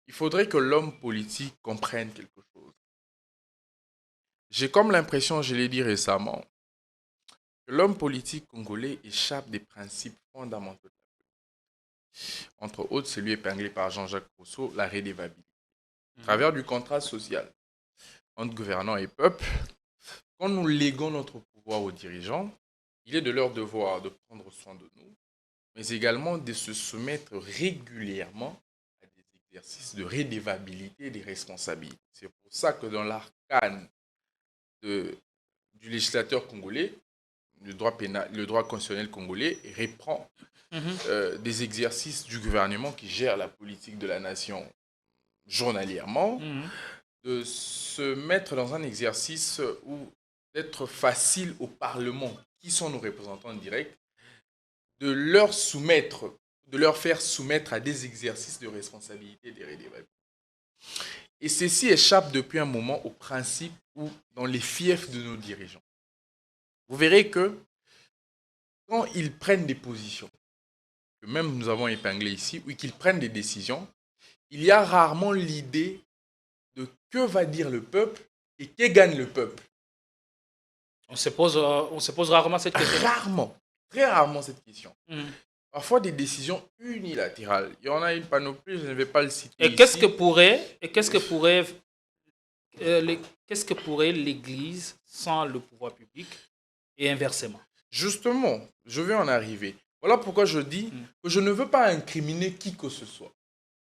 Il faudrait que l'homme politique comprenne quelque chose. J'ai comme l'impression, je l'ai dit récemment, que l'homme politique congolais échappe des principes fondamentaux. Entre autres, celui épinglé par Jean-Jacques Rousseau, la redevabilité. À travers du contrat social entre gouvernants et peuple, quand nous léguons notre pouvoir aux dirigeants, il est de leur devoir de prendre soin de nous, mais également de se soumettre régulièrement à des exercices de redevabilité et de responsabilité. C'est pour ça que dans l'arcane du législateur congolais, le droit constitutionnel congolais reprend des exercices du gouvernement qui gère la politique de la nation journalièrement, de se mettre dans un exercice où d'être facile au Parlement, qui sont nos représentants directs, de leur faire soumettre à des exercices de responsabilité et de redevabilité. Et ceci échappe depuis un moment au principe où, dans les fiefs de nos dirigeants, vous verrez que quand ils prennent des positions, que même nous avons épinglé ici, ou qu'ils prennent des décisions, il y a rarement l'idée de que va dire le peuple et que gagne le peuple. On se pose rarement cette question. Rarement, très rarement cette question. Parfois des décisions unilatérales. Il y en a une panoplie, je ne vais pas le citer. Et qu'est-ce que pourrait l'Église sans le pouvoir public et inversement? Justement, je vais en arriver. Voilà pourquoi je dis que je ne veux pas incriminer qui que ce soit.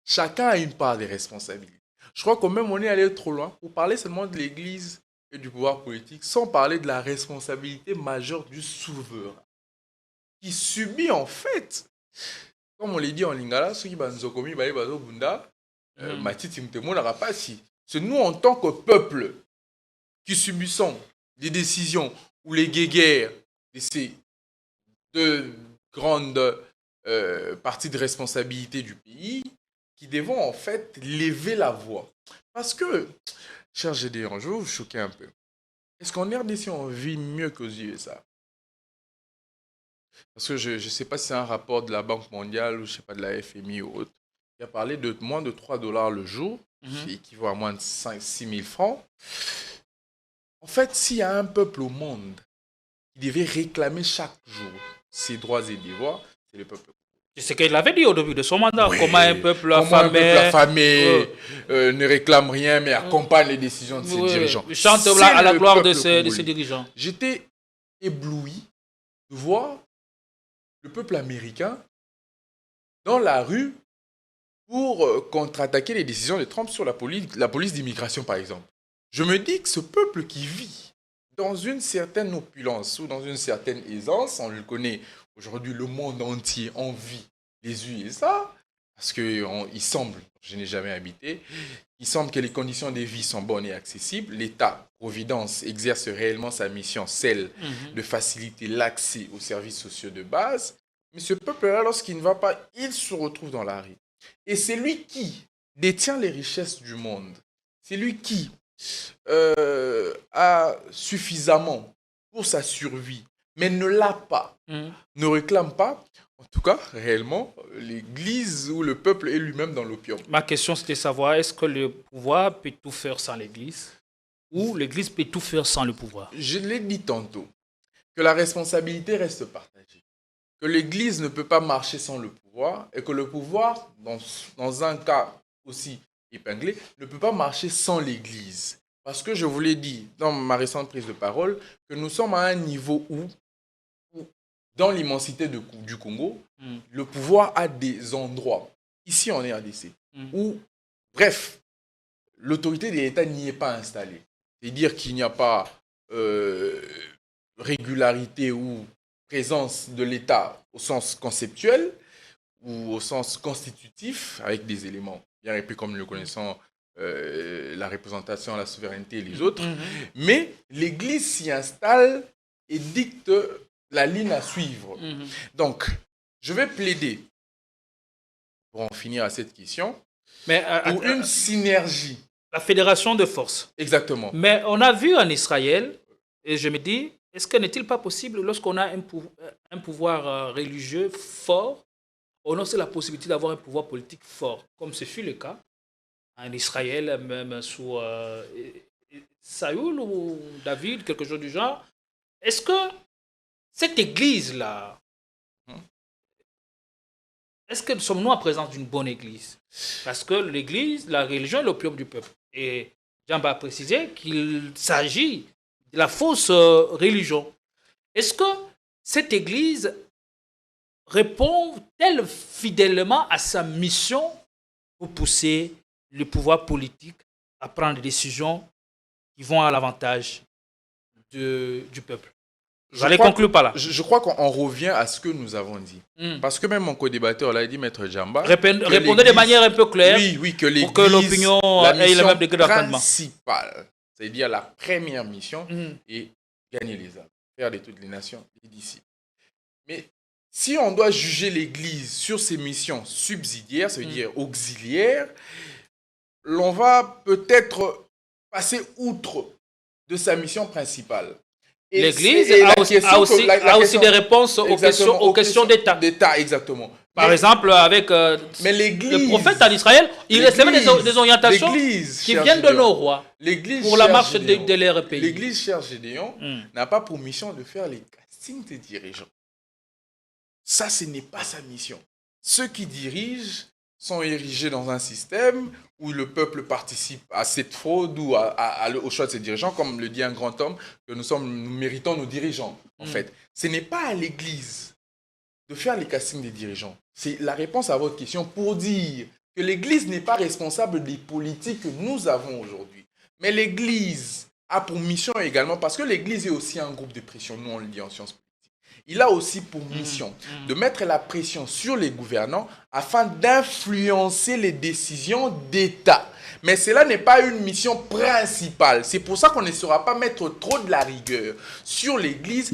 Chacun a une part des responsabilités. Je crois qu'on même on est allé trop loin pour parler seulement de l'Église et du pouvoir politique sans parler de la responsabilité majeure du souverain. qui subit en fait, comme on l'a dit en lingala, ceux qui banzokomi bazo bunda, matiti mtemo n'aura pas si. C'est nous en tant que peuple qui subissons des décisions ou les guéguerres de ces deux grandes parties de responsabilité du pays qui devons en fait lever la voix. Parce que, cher Gédéon, je vais vous choquer un peu. Est-ce qu'en RDC, on vit mieux qu'aux USA? Parce que je ne sais pas si c'est un rapport de la Banque mondiale ou je sais pas de la FMI ou autre. Il a parlé de moins de 3 $ le jour, qui équivaut à moins de 5-6 000 francs. En fait, s'il y a un peuple au monde qui devait réclamer chaque jour ses droits et devoirs, c'est le peuple. C'est ce qu'il avait dit au début de son mandat. Oui. Comment un peuple affamé ne réclame rien, mais accompagne les décisions de ses dirigeants. Chante à la gloire de ses dirigeants. J'étais ébloui de voir le peuple américain dans la rue pour contre-attaquer les décisions de Trump sur la police d'immigration, par exemple. Je me dis que ce peuple qui vit dans une certaine opulence ou dans une certaine aisance, on le connaît aujourd'hui, le monde entier envie les USA, parce qu'il semble, je n'ai jamais habité, il semble que les conditions de vie sont bonnes et accessibles. L'État-providence exerce réellement sa mission, celle de faciliter l'accès aux services sociaux de base. Mais ce peuple-là, lorsqu'il ne va pas, il se retrouve dans la rue. Et c'est lui qui détient les richesses du monde. C'est lui qui a suffisamment pour sa survie, mais ne l'a pas, ne réclame pas, en tout cas, réellement, l'Église ou le peuple est lui-même dans l'opium. Ma question, c'était de savoir, est-ce que le pouvoir peut tout faire sans l'Église ou l'Église peut tout faire sans le pouvoir? Je l'ai dit tantôt, que la responsabilité reste partagée, que l'Église ne peut pas marcher sans le pouvoir et que le pouvoir, dans un cas aussi épinglé, ne peut pas marcher sans l'Église. Parce que je vous l'ai dit dans ma récente prise de parole, que nous sommes à un niveau où dans l'immensité du Congo, le pouvoir a des endroits, ici en RDC, où, bref, l'autorité de l'État n'y est pas installée. C'est-à-dire qu'il n'y a pas régularité ou présence de l'État au sens conceptuel ou au sens constitutif, avec des éléments bien répétés comme nous le connaissons, la représentation, la souveraineté et les autres. Mais l'Église s'y installe et dicte la ligne à suivre. Donc, je vais plaider, pour en finir à cette question, pour une synergie. La fédération de forces. Exactement. Mais on a vu en Israël, et je me dis, est-ce que n'est-il pas possible, lorsqu'on a un pouvoir religieux fort, on a aussi la possibilité d'avoir un pouvoir politique fort, comme ce fut le cas en Israël, même sous Saül ou David, quelque chose du genre. Est-ce que cette église-là, est-ce que sommes-nous en présence d'une bonne église? Parce que l'église, la religion est l'opium du peuple. Et Djamba a précisé qu'il s'agit de la fausse religion. Est-ce que cette église répond-elle fidèlement à sa mission pour pousser le pouvoir politique à prendre des décisions qui vont à l'avantage du peuple? J'allais conclure par là. Je crois qu'on revient à ce que nous avons dit. Parce que même mon co-débatteur l'a dit, Maître Djamba. Répondez de manière un peu claire. Oui, que l'Église, pour que l'opinion ait le même degré d'entendement. Principale, c'est-à-dire la première mission, est gagner les âmes, faire de toutes les nations des disciples. Mais si on doit juger l'Église sur ses missions subsidiaires, ça veut dire auxiliaires, l'on va peut-être passer outre de sa mission principale. L'Église a aussi des réponses aux questions d'État. D'État, exactement. Par exemple, avec le prophète en Israël, il recevait des orientations qui viennent de nos rois pour la marche de leur pays. L'Église, cher Gédéon, n'a pas pour mission de faire les castings des dirigeants. Ça, ce n'est pas sa mission. Ceux qui dirigent sont érigés dans un système où le peuple participe à cette fraude ou au choix de ses dirigeants, comme le dit un grand homme, que nous méritons nos dirigeants, en fait. Ce n'est pas à l'Église de faire les castings des dirigeants. C'est la réponse à votre question pour dire que l'Église n'est pas responsable des politiques que nous avons aujourd'hui. Mais l'Église a pour mission également, parce que l'Église est aussi un groupe de pression, nous on le dit en sciences politiques, il a aussi pour mission de mettre la pression sur les gouvernants afin d'influencer les décisions d'État. Mais cela n'est pas une mission principale. C'est pour ça qu'on ne saura pas mettre trop de la rigueur sur l'Église,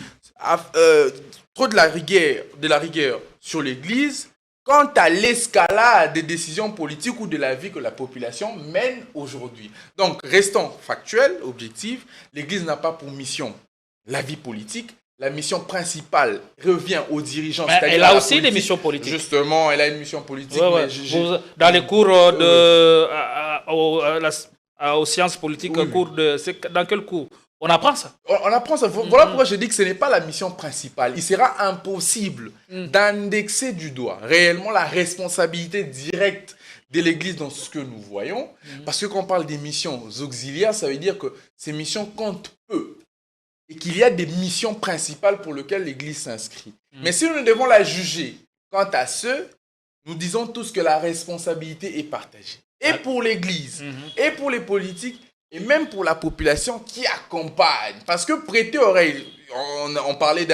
trop de la rigueur sur l'Église quant à l'escalade des décisions politiques ou de la vie que la population mène aujourd'hui. Donc, restons factuels, objectifs. L'Église n'a pas pour mission la vie politique. La mission principale revient aux dirigeants. Elle a aussi des missions politiques. Justement, elle a une mission politique. Ouais, mais dans les cours aux sciences politiques, dans quel cours on apprend ça? On apprend ça. Voilà pourquoi je dis que ce n'est pas la mission principale. Il sera impossible d'indexer du doigt réellement la responsabilité directe de l'Église dans ce que nous voyons. Parce que quand on parle des missions auxiliaires, ça veut dire que ces missions comptent peu. Et qu'il y a des missions principales pour lesquelles l'Église s'inscrit. Mais si nous devons la juger quant à ce, nous disons tous que la responsabilité est partagée. Et pour l'Église, et pour les politiques, et même pour la population qui accompagne. Parce que prêter oreille, on parlait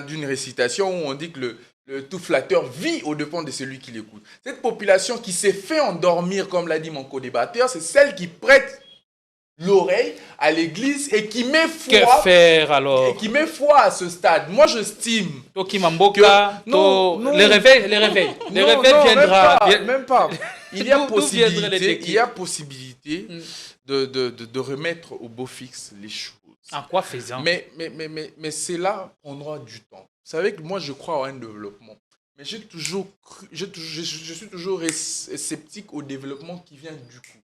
d'une récitation où on dit que le tout flatteur vit au dépens de celui qui l'écoute. Cette population qui s'est fait endormir, comme l'a dit mon co-débatteur, c'est celle qui prête l'oreille à l'Église et qui met foi. Que faire alors? Et qui met foi à ce stade. Moi, j'estime que les réveils viendra. Même pas. Il y a possibilité de remettre au beau fixe les choses. En quoi faisant? Mais cela prendra du temps. Vous savez que moi, je crois à un développement. Mais je suis toujours sceptique au développement qui vient du coup.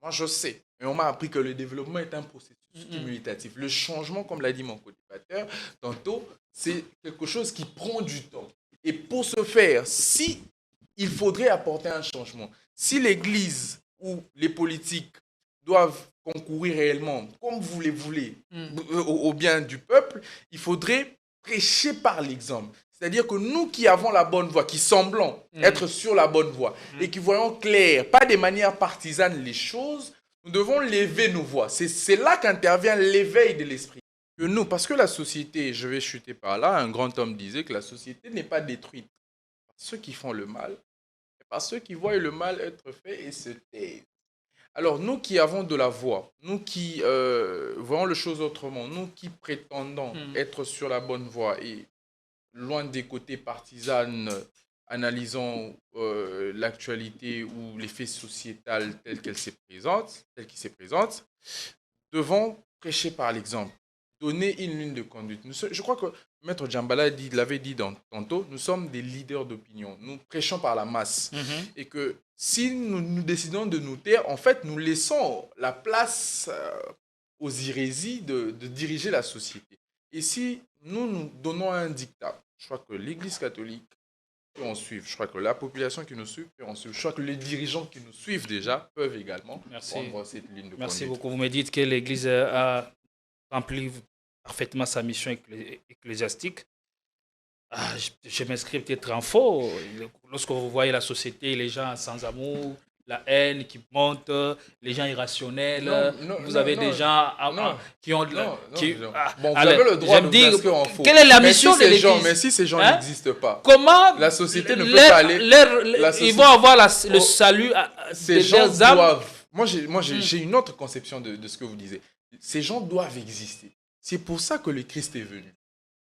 Moi, je sais. Mais on m'a appris que le développement est un processus cumulatif. Le changement, comme l'a dit mon co-débatteur tantôt, c'est quelque chose qui prend du temps. Et pour ce faire, si il faudrait apporter un changement, si l'Église ou les politiques doivent concourir réellement, comme vous les voulez, au bien du peuple, il faudrait prêcher par l'exemple. C'est-à-dire que nous qui avons la bonne voie, qui semblons être sur la bonne voie et qui voyons clair, pas de manière partisane les choses, nous devons lever nos voix. C'est là qu'intervient l'éveil de l'esprit. Nous, parce que la société, je vais chuter par là, un grand homme disait que la société n'est pas détruite par ceux qui font le mal, mais par ceux qui voient le mal être fait et se taisent. Alors, nous qui avons de la voix, nous qui voyons les choses autrement, nous qui prétendons être sur la bonne voie et loin des côtés partisans, analysant l'actualité ou les faits sociétals tels qu'ils se présentent, devons prêcher par l'exemple, donner une ligne de conduite. Je crois que Maître Djambala l'avait dit tantôt, nous sommes des leaders d'opinion. Nous prêchons par la masse. Et que si nous décidons de nous taire, en fait, nous laissons la place aux hérésies de diriger la société. Et si nous donnons un dictat, je crois que l'Église catholique peut en suivre, je crois que la population qui nous suit peut en suivre, je crois que les dirigeants qui nous suivent déjà peuvent également prendre cette ligne de conduite. Merci beaucoup. Vous me dites que l'Église a rempli parfaitement sa mission ecclésiastique. Je m'inscris peut-être en faux. Lorsque vous voyez la société, les gens sans amour, la haine qui monte, les gens irrationnels, vous avez des gens qui ont... Bon, vous avez le droit de vous inscrire en faux. Quelle est la mission de l'Église? Mais si ces gens n'existent pas, comment la société ne peut pas aller... Ils vont avoir le salut ces gens doivent... Moi, j'ai une autre conception de ce que vous disiez. Ces gens doivent exister. C'est pour ça que le Christ est venu.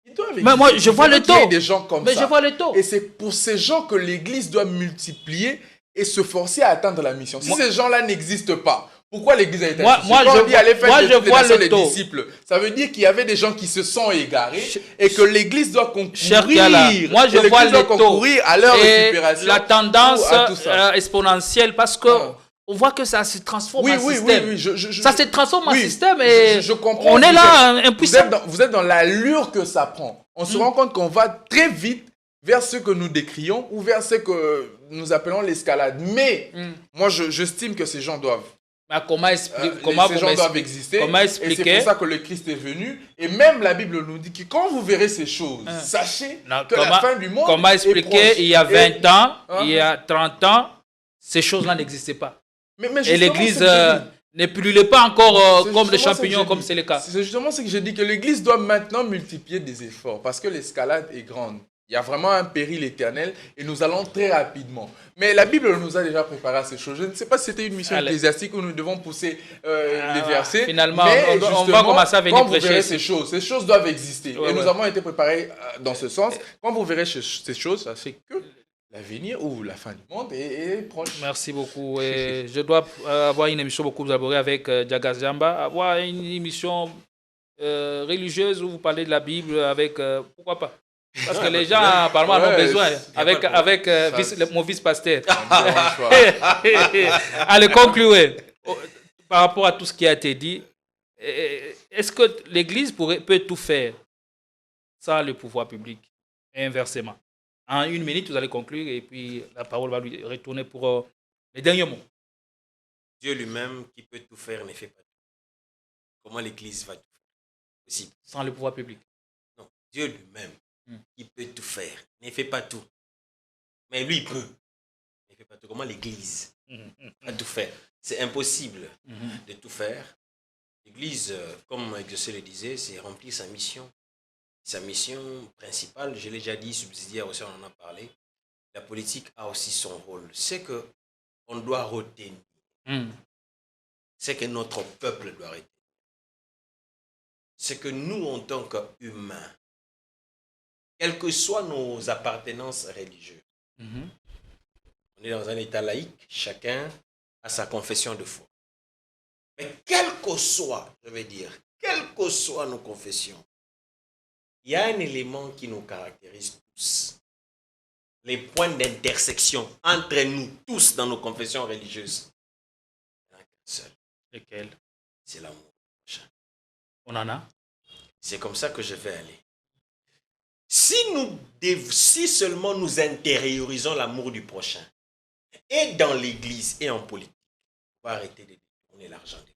Ils doivent exister. Mais moi, je vois le taux. Des gens comme ça. Je vois le taux. Et c'est pour ces gens que l'Église doit multiplier et se forcer à atteindre la mission. Si ces gens-là n'existent pas, pourquoi l'Église a été affichée? Quand on dit aller faire des disciples, ça veut dire qu'il y avait des gens qui se sont égarés et que l'Église doit concourir. Moi, je vois le taux à leur récupération. La tendance exponentielle parce que on voit que ça se transforme en système. Ça se transforme en système et je comprends. On est là impuissant. Vous êtes dans l'allure que ça prend. On se rend compte qu'on va très vite vers ce que nous décrions ou vers ce que nous appelons l'escalade. Mais moi, j'estime que ces gens doivent. Ces gens doivent exister. Comment et expliquer? c'est pour ça que le Christ est venu. Et même la Bible nous dit que quand vous verrez ces choses, sachez que la fin du monde comment expliquer est proche. Il y a 20 ans, il y a 30 ans, ces choses-là n'existaient pas. Mais et l'Église Ne pullulez pas encore C'est comme les justement champignons, ce que comme je dis. c'est le cas. C'est justement ce que je dis, que l'Église doit maintenant multiplier des efforts parce que l'escalade est grande. Il y a vraiment un péril éternel et nous allons très rapidement. Mais la Bible nous a déjà préparé à ces choses. Je ne sais pas si c'était une mission ecclésiastique où nous devons pousser les versets. Finalement, mais on va commencer à venir quand vous prêcher. verrez ces choses doivent exister. Ouais, et nous ouais. avons été préparés dans ce sens. Quand vous verrez ces choses, ça fait que l'avenir ou la fin du monde est proche. Merci beaucoup. Et je dois avoir une émission beaucoup plus élaborée avec Diagas Jamba, avoir une émission religieuse où vous parlez de la Bible avec... pourquoi pas? Parce que les gens, apparemment, en ont besoin. Avec mon vice-pasteur. Allez, concluez. Par rapport à tout ce qui a été dit, est-ce que l'Église peut tout faire sans le pouvoir public? Et inversement. En 1 minute, vous allez conclure et puis la parole va lui retourner pour les derniers mots. Dieu lui-même qui peut tout faire ne fait pas tout. Comment l'Église va tout faire? Possible. Sans le pouvoir public. Non, Dieu lui-même qui peut tout faire ne fait pas tout. Mais lui, il peut. Il ne fait pas tout. Comment l'Église va tout faire? C'est impossible de tout faire. L'Église, comme Exaucé le disait, c'est remplir sa mission. Sa mission principale, je l'ai déjà dit, subsidiaire aussi, on en a parlé. La politique a aussi son rôle. C'est qu'on doit retenir. C'est que notre peuple doit retenir. C'est que nous, en tant qu'humains, quelles que soient nos appartenances religieuses, on est dans un état laïque, chacun a sa confession de foi. Mais quelles que soient nos confessions, il y a un élément qui nous caractérise tous. Les points d'intersection entre nous tous dans nos confessions religieuses. Il n'y en a qu'un seul. Lequel? C'est l'amour prochain. On en a? C'est comme ça que je vais aller. Si seulement nous intériorisons l'amour du prochain, et dans l'église et en politique, on va arrêter de détourner l'argent de l'État.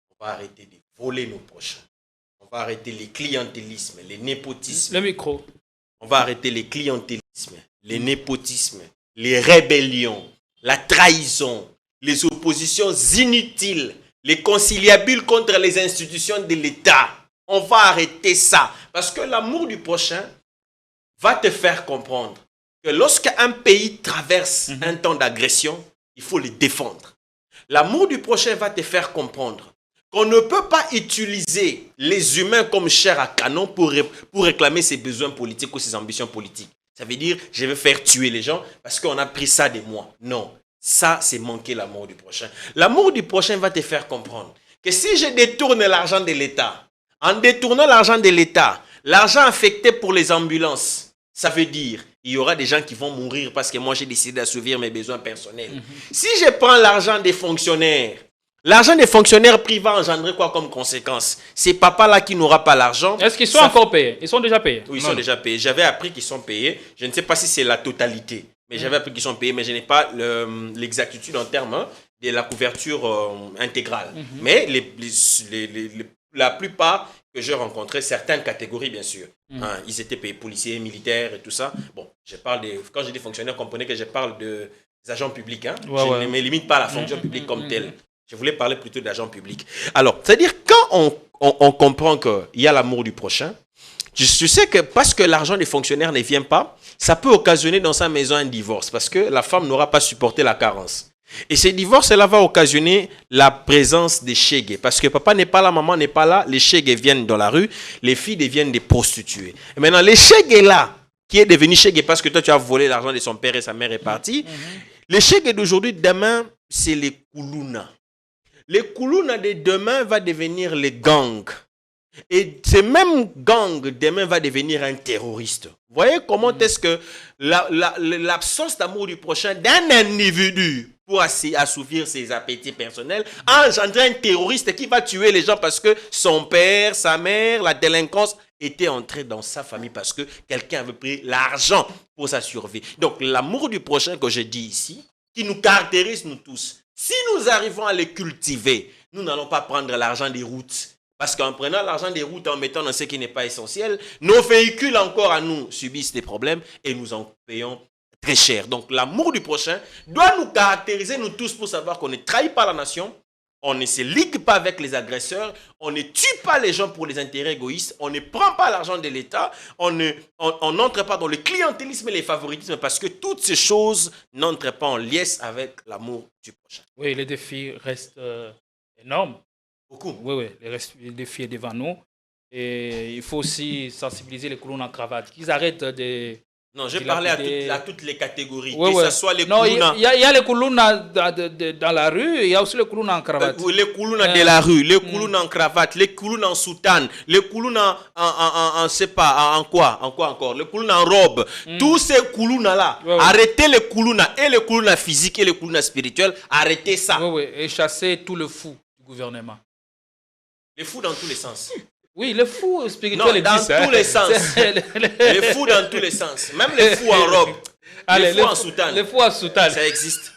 On va arrêter de voler nos prochains. On va arrêter les clientélismes, les népotismes. Le micro. On va arrêter les clientélismes, les népotismes, les rébellions, la trahison, les oppositions inutiles, les conciliabules contre les institutions de l'État. On va arrêter ça. Parce que l'amour du prochain va te faire comprendre que lorsqu'un pays traverse un temps d'agression, il faut le défendre. L'amour du prochain va te faire comprendre qu'on ne peut pas utiliser les humains comme chair à canon pour réclamer ses besoins politiques ou ses ambitions politiques. Ça veut dire, je vais faire tuer les gens parce qu'on a pris ça de moi. Non, ça, c'est manquer l'amour du prochain. L'amour du prochain va te faire comprendre que si je détourne l'argent de l'État, en détournant l'argent de l'État, l'argent affecté pour les ambulances, ça veut dire il y aura des gens qui vont mourir parce que moi j'ai décidé d'assouvir mes besoins personnels. Si je prends l'argent des fonctionnaires privés va engendrer quoi comme conséquence? Ces papas-là qui n'aura pas l'argent... Est-ce qu'ils sont encore payés? Ils sont déjà payés? Oui, ils sont déjà payés. J'avais appris qu'ils sont payés. Je ne sais pas si c'est la totalité, mais j'avais appris qu'ils sont payés, mais je n'ai pas l'exactitude en termes de la couverture intégrale. Mais la plupart que j'ai rencontrés, certaines catégories bien sûr, ils étaient payés, policiers, militaires et tout ça. Bon, quand je dis fonctionnaires, comprenez que je parle des agents publics. Je ne me limite pas à la fonction publique comme telle. Je voulais parler plutôt d'agents publics. Alors, c'est-à-dire quand on comprend qu'il y a l'amour du prochain, je sais que parce que l'argent des fonctionnaires ne vient pas, ça peut occasionner dans sa maison un divorce parce que la femme n'aura pas supporté la carence. Et ce divorce-là va occasionner la présence des chégués. Parce que papa n'est pas là, maman n'est pas là, les chégués viennent dans la rue, les filles deviennent des prostituées. Et maintenant, les chégués-là, qui est devenu chégué parce que toi, tu as volé l'argent de son père et sa mère est partie, les chégués d'aujourd'hui, demain, c'est les koulouna. Les koulouna de demain va devenir les gangs. Et ce même gang, demain, va devenir un terroriste. Vous voyez comment est-ce que l'absence d'amour du prochain d'un individu pour assouvir ses appétits personnels a engendré un terroriste qui va tuer les gens parce que son père, sa mère, la délinquance était entrée dans sa famille parce que quelqu'un avait pris l'argent pour sa survie. Donc l'amour du prochain que je dis ici, qui nous caractérise nous tous, si nous arrivons à le cultiver, nous n'allons pas prendre l'argent des routes. Parce qu'en prenant l'argent des routes, en mettant dans ce qui n'est pas essentiel, nos véhicules encore à nous subissent des problèmes et nous en payons très cher. Donc l'amour du prochain doit nous caractériser nous tous pour savoir qu'on ne trahit pas la nation, On ne se ligue pas avec les agresseurs, on ne tue pas les gens pour les intérêts égoïstes, on ne prend pas l'argent de l'État, on n'entre pas dans le clientélisme et les favoritismes parce que toutes ces choses n'entrent pas en liesse avec l'amour du prochain. Oui, les défis restent énormes. Beaucoup. Oui, le défi est devant nous. Et il faut aussi sensibiliser les colons en cravate, qu'ils arrêtent de... Non, j'ai parlé à toutes les catégories, Ouais, que ouais. ce soit les Non, il koulouna. y a les koulouna dans la rue, et il y a aussi les koulouna en cravate. Les koulouna de la rue, les koulouna en cravate, les koulouna en soutane, les koulouna en sais pas, en quoi encore, les koulouna en robe. Tous ces koulouna là, arrêtez les koulouna, et les koulouna physiques et les koulouna spirituels, arrêtez ça. Oui, et chasser tout le fou du gouvernement. Les fous dans tous les sens. Oui, les fous spirituels Non, existent. dans tous les sens. Les fous dans tous les sens. Même les fous en robe. Allez, les fous en soutane. Les fous en soutane. Ça existe.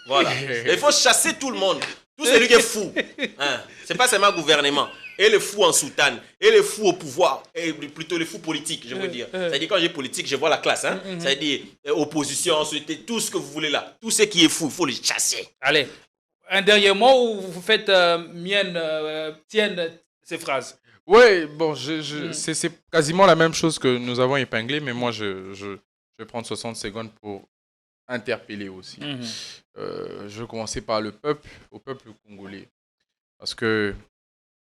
Voilà. Il faut chasser tout le monde. Tout celui qui est fou. Hein. C'est pas seulement gouvernement. Et les fous en soutane. Et les fous au pouvoir. Et plutôt les fous politiques, je veux dire. C'est-à-dire, quand j'ai politique, je vois la classe. Hein. C'est-à-dire, opposition, ensuite, tout ce que vous voulez là. Tout ce qui est fou, il faut les chasser. Allez, un dernier mot où vous faites tienne ces phrases. Oui, bon, c'est quasiment la même chose que nous avons épinglé, mais moi, je vais prendre 60 secondes pour interpeller aussi. Je vais commencer par au peuple congolais. Parce que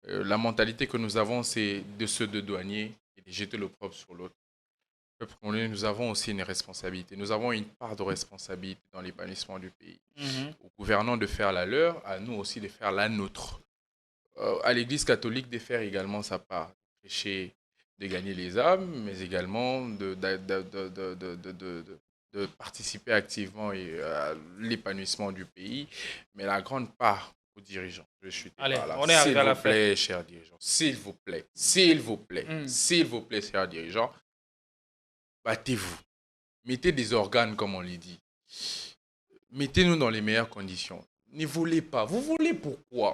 la mentalité que nous avons, c'est de se douanier et de jeter l'opprobre sur l'autre. Le peuple congolais, nous avons aussi une responsabilité. Nous avons une part de responsabilité dans l'épanouissement du pays. Aux gouvernants de faire la leur, à nous aussi de faire la nôtre. À l'Église catholique de faire également sa part, de prêcher, de gagner les âmes, mais également de participer activement à l'épanouissement du pays. Mais la grande part aux dirigeants. Je suis Allez, là. on est arrivé à la fin. S'il vous plaît, chers dirigeants, s'il vous plaît, chers dirigeants, battez-vous. Mettez des organes, comme on les dit. Mettez-nous dans les meilleures conditions. Ne volez pas. Vous volez pourquoi ?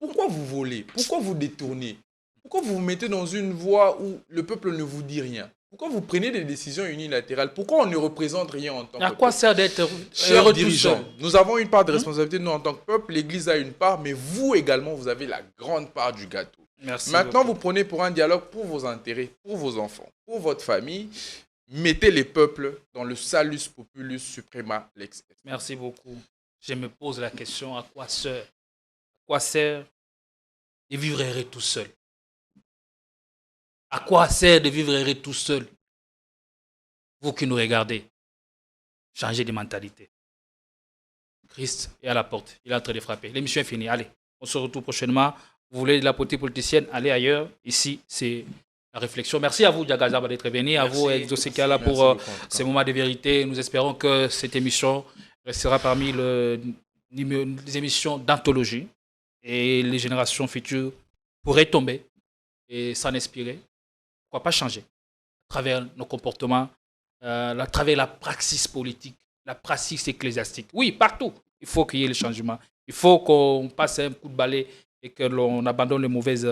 Pourquoi vous volez? Pourquoi vous détournez? Pourquoi vous vous mettez dans une voie où le peuple ne vous dit rien? Pourquoi vous prenez des décisions unilatérales? Pourquoi on ne représente rien en tant que peuple? À quoi sert d'être Chers dirigeants, nous avons une part de responsabilité, nous en tant que peuple, l'Église a une part, mais vous également, vous avez la grande part du gâteau. Merci Maintenant, beaucoup. vous prenez pour un dialogue pour vos intérêts, pour vos enfants, pour votre famille. Mettez les peuples dans le salus populus suprema lex. Merci beaucoup. Je me pose la question, à quoi sert de vivre tout seul? À quoi sert de vivre tout seul? Vous qui nous regardez, changez de mentalité. Christ est à la porte, il est en train de frapper. L'émission est finie, allez, on se retrouve prochainement. Vous voulez de la politique politicienne, allez ailleurs. Ici, c'est la réflexion. Merci à vous, Diagazaba, d'être venu. À vous, Exosekala, pour ces moments de vérité. Nous espérons que cette émission restera parmi les émissions d'anthologie. Et les générations futures pourraient tomber et s'en inspirer. Pourquoi pas changer à travers nos comportements, à travers la praxis politique, la praxis ecclésiastique. Oui, partout, il faut qu'il y ait le changement. Il faut qu'on passe un coup de balai et que l'on abandonne les mauvaises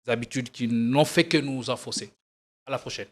habitudes qui n'ont fait que nous enfoncer. À la prochaine.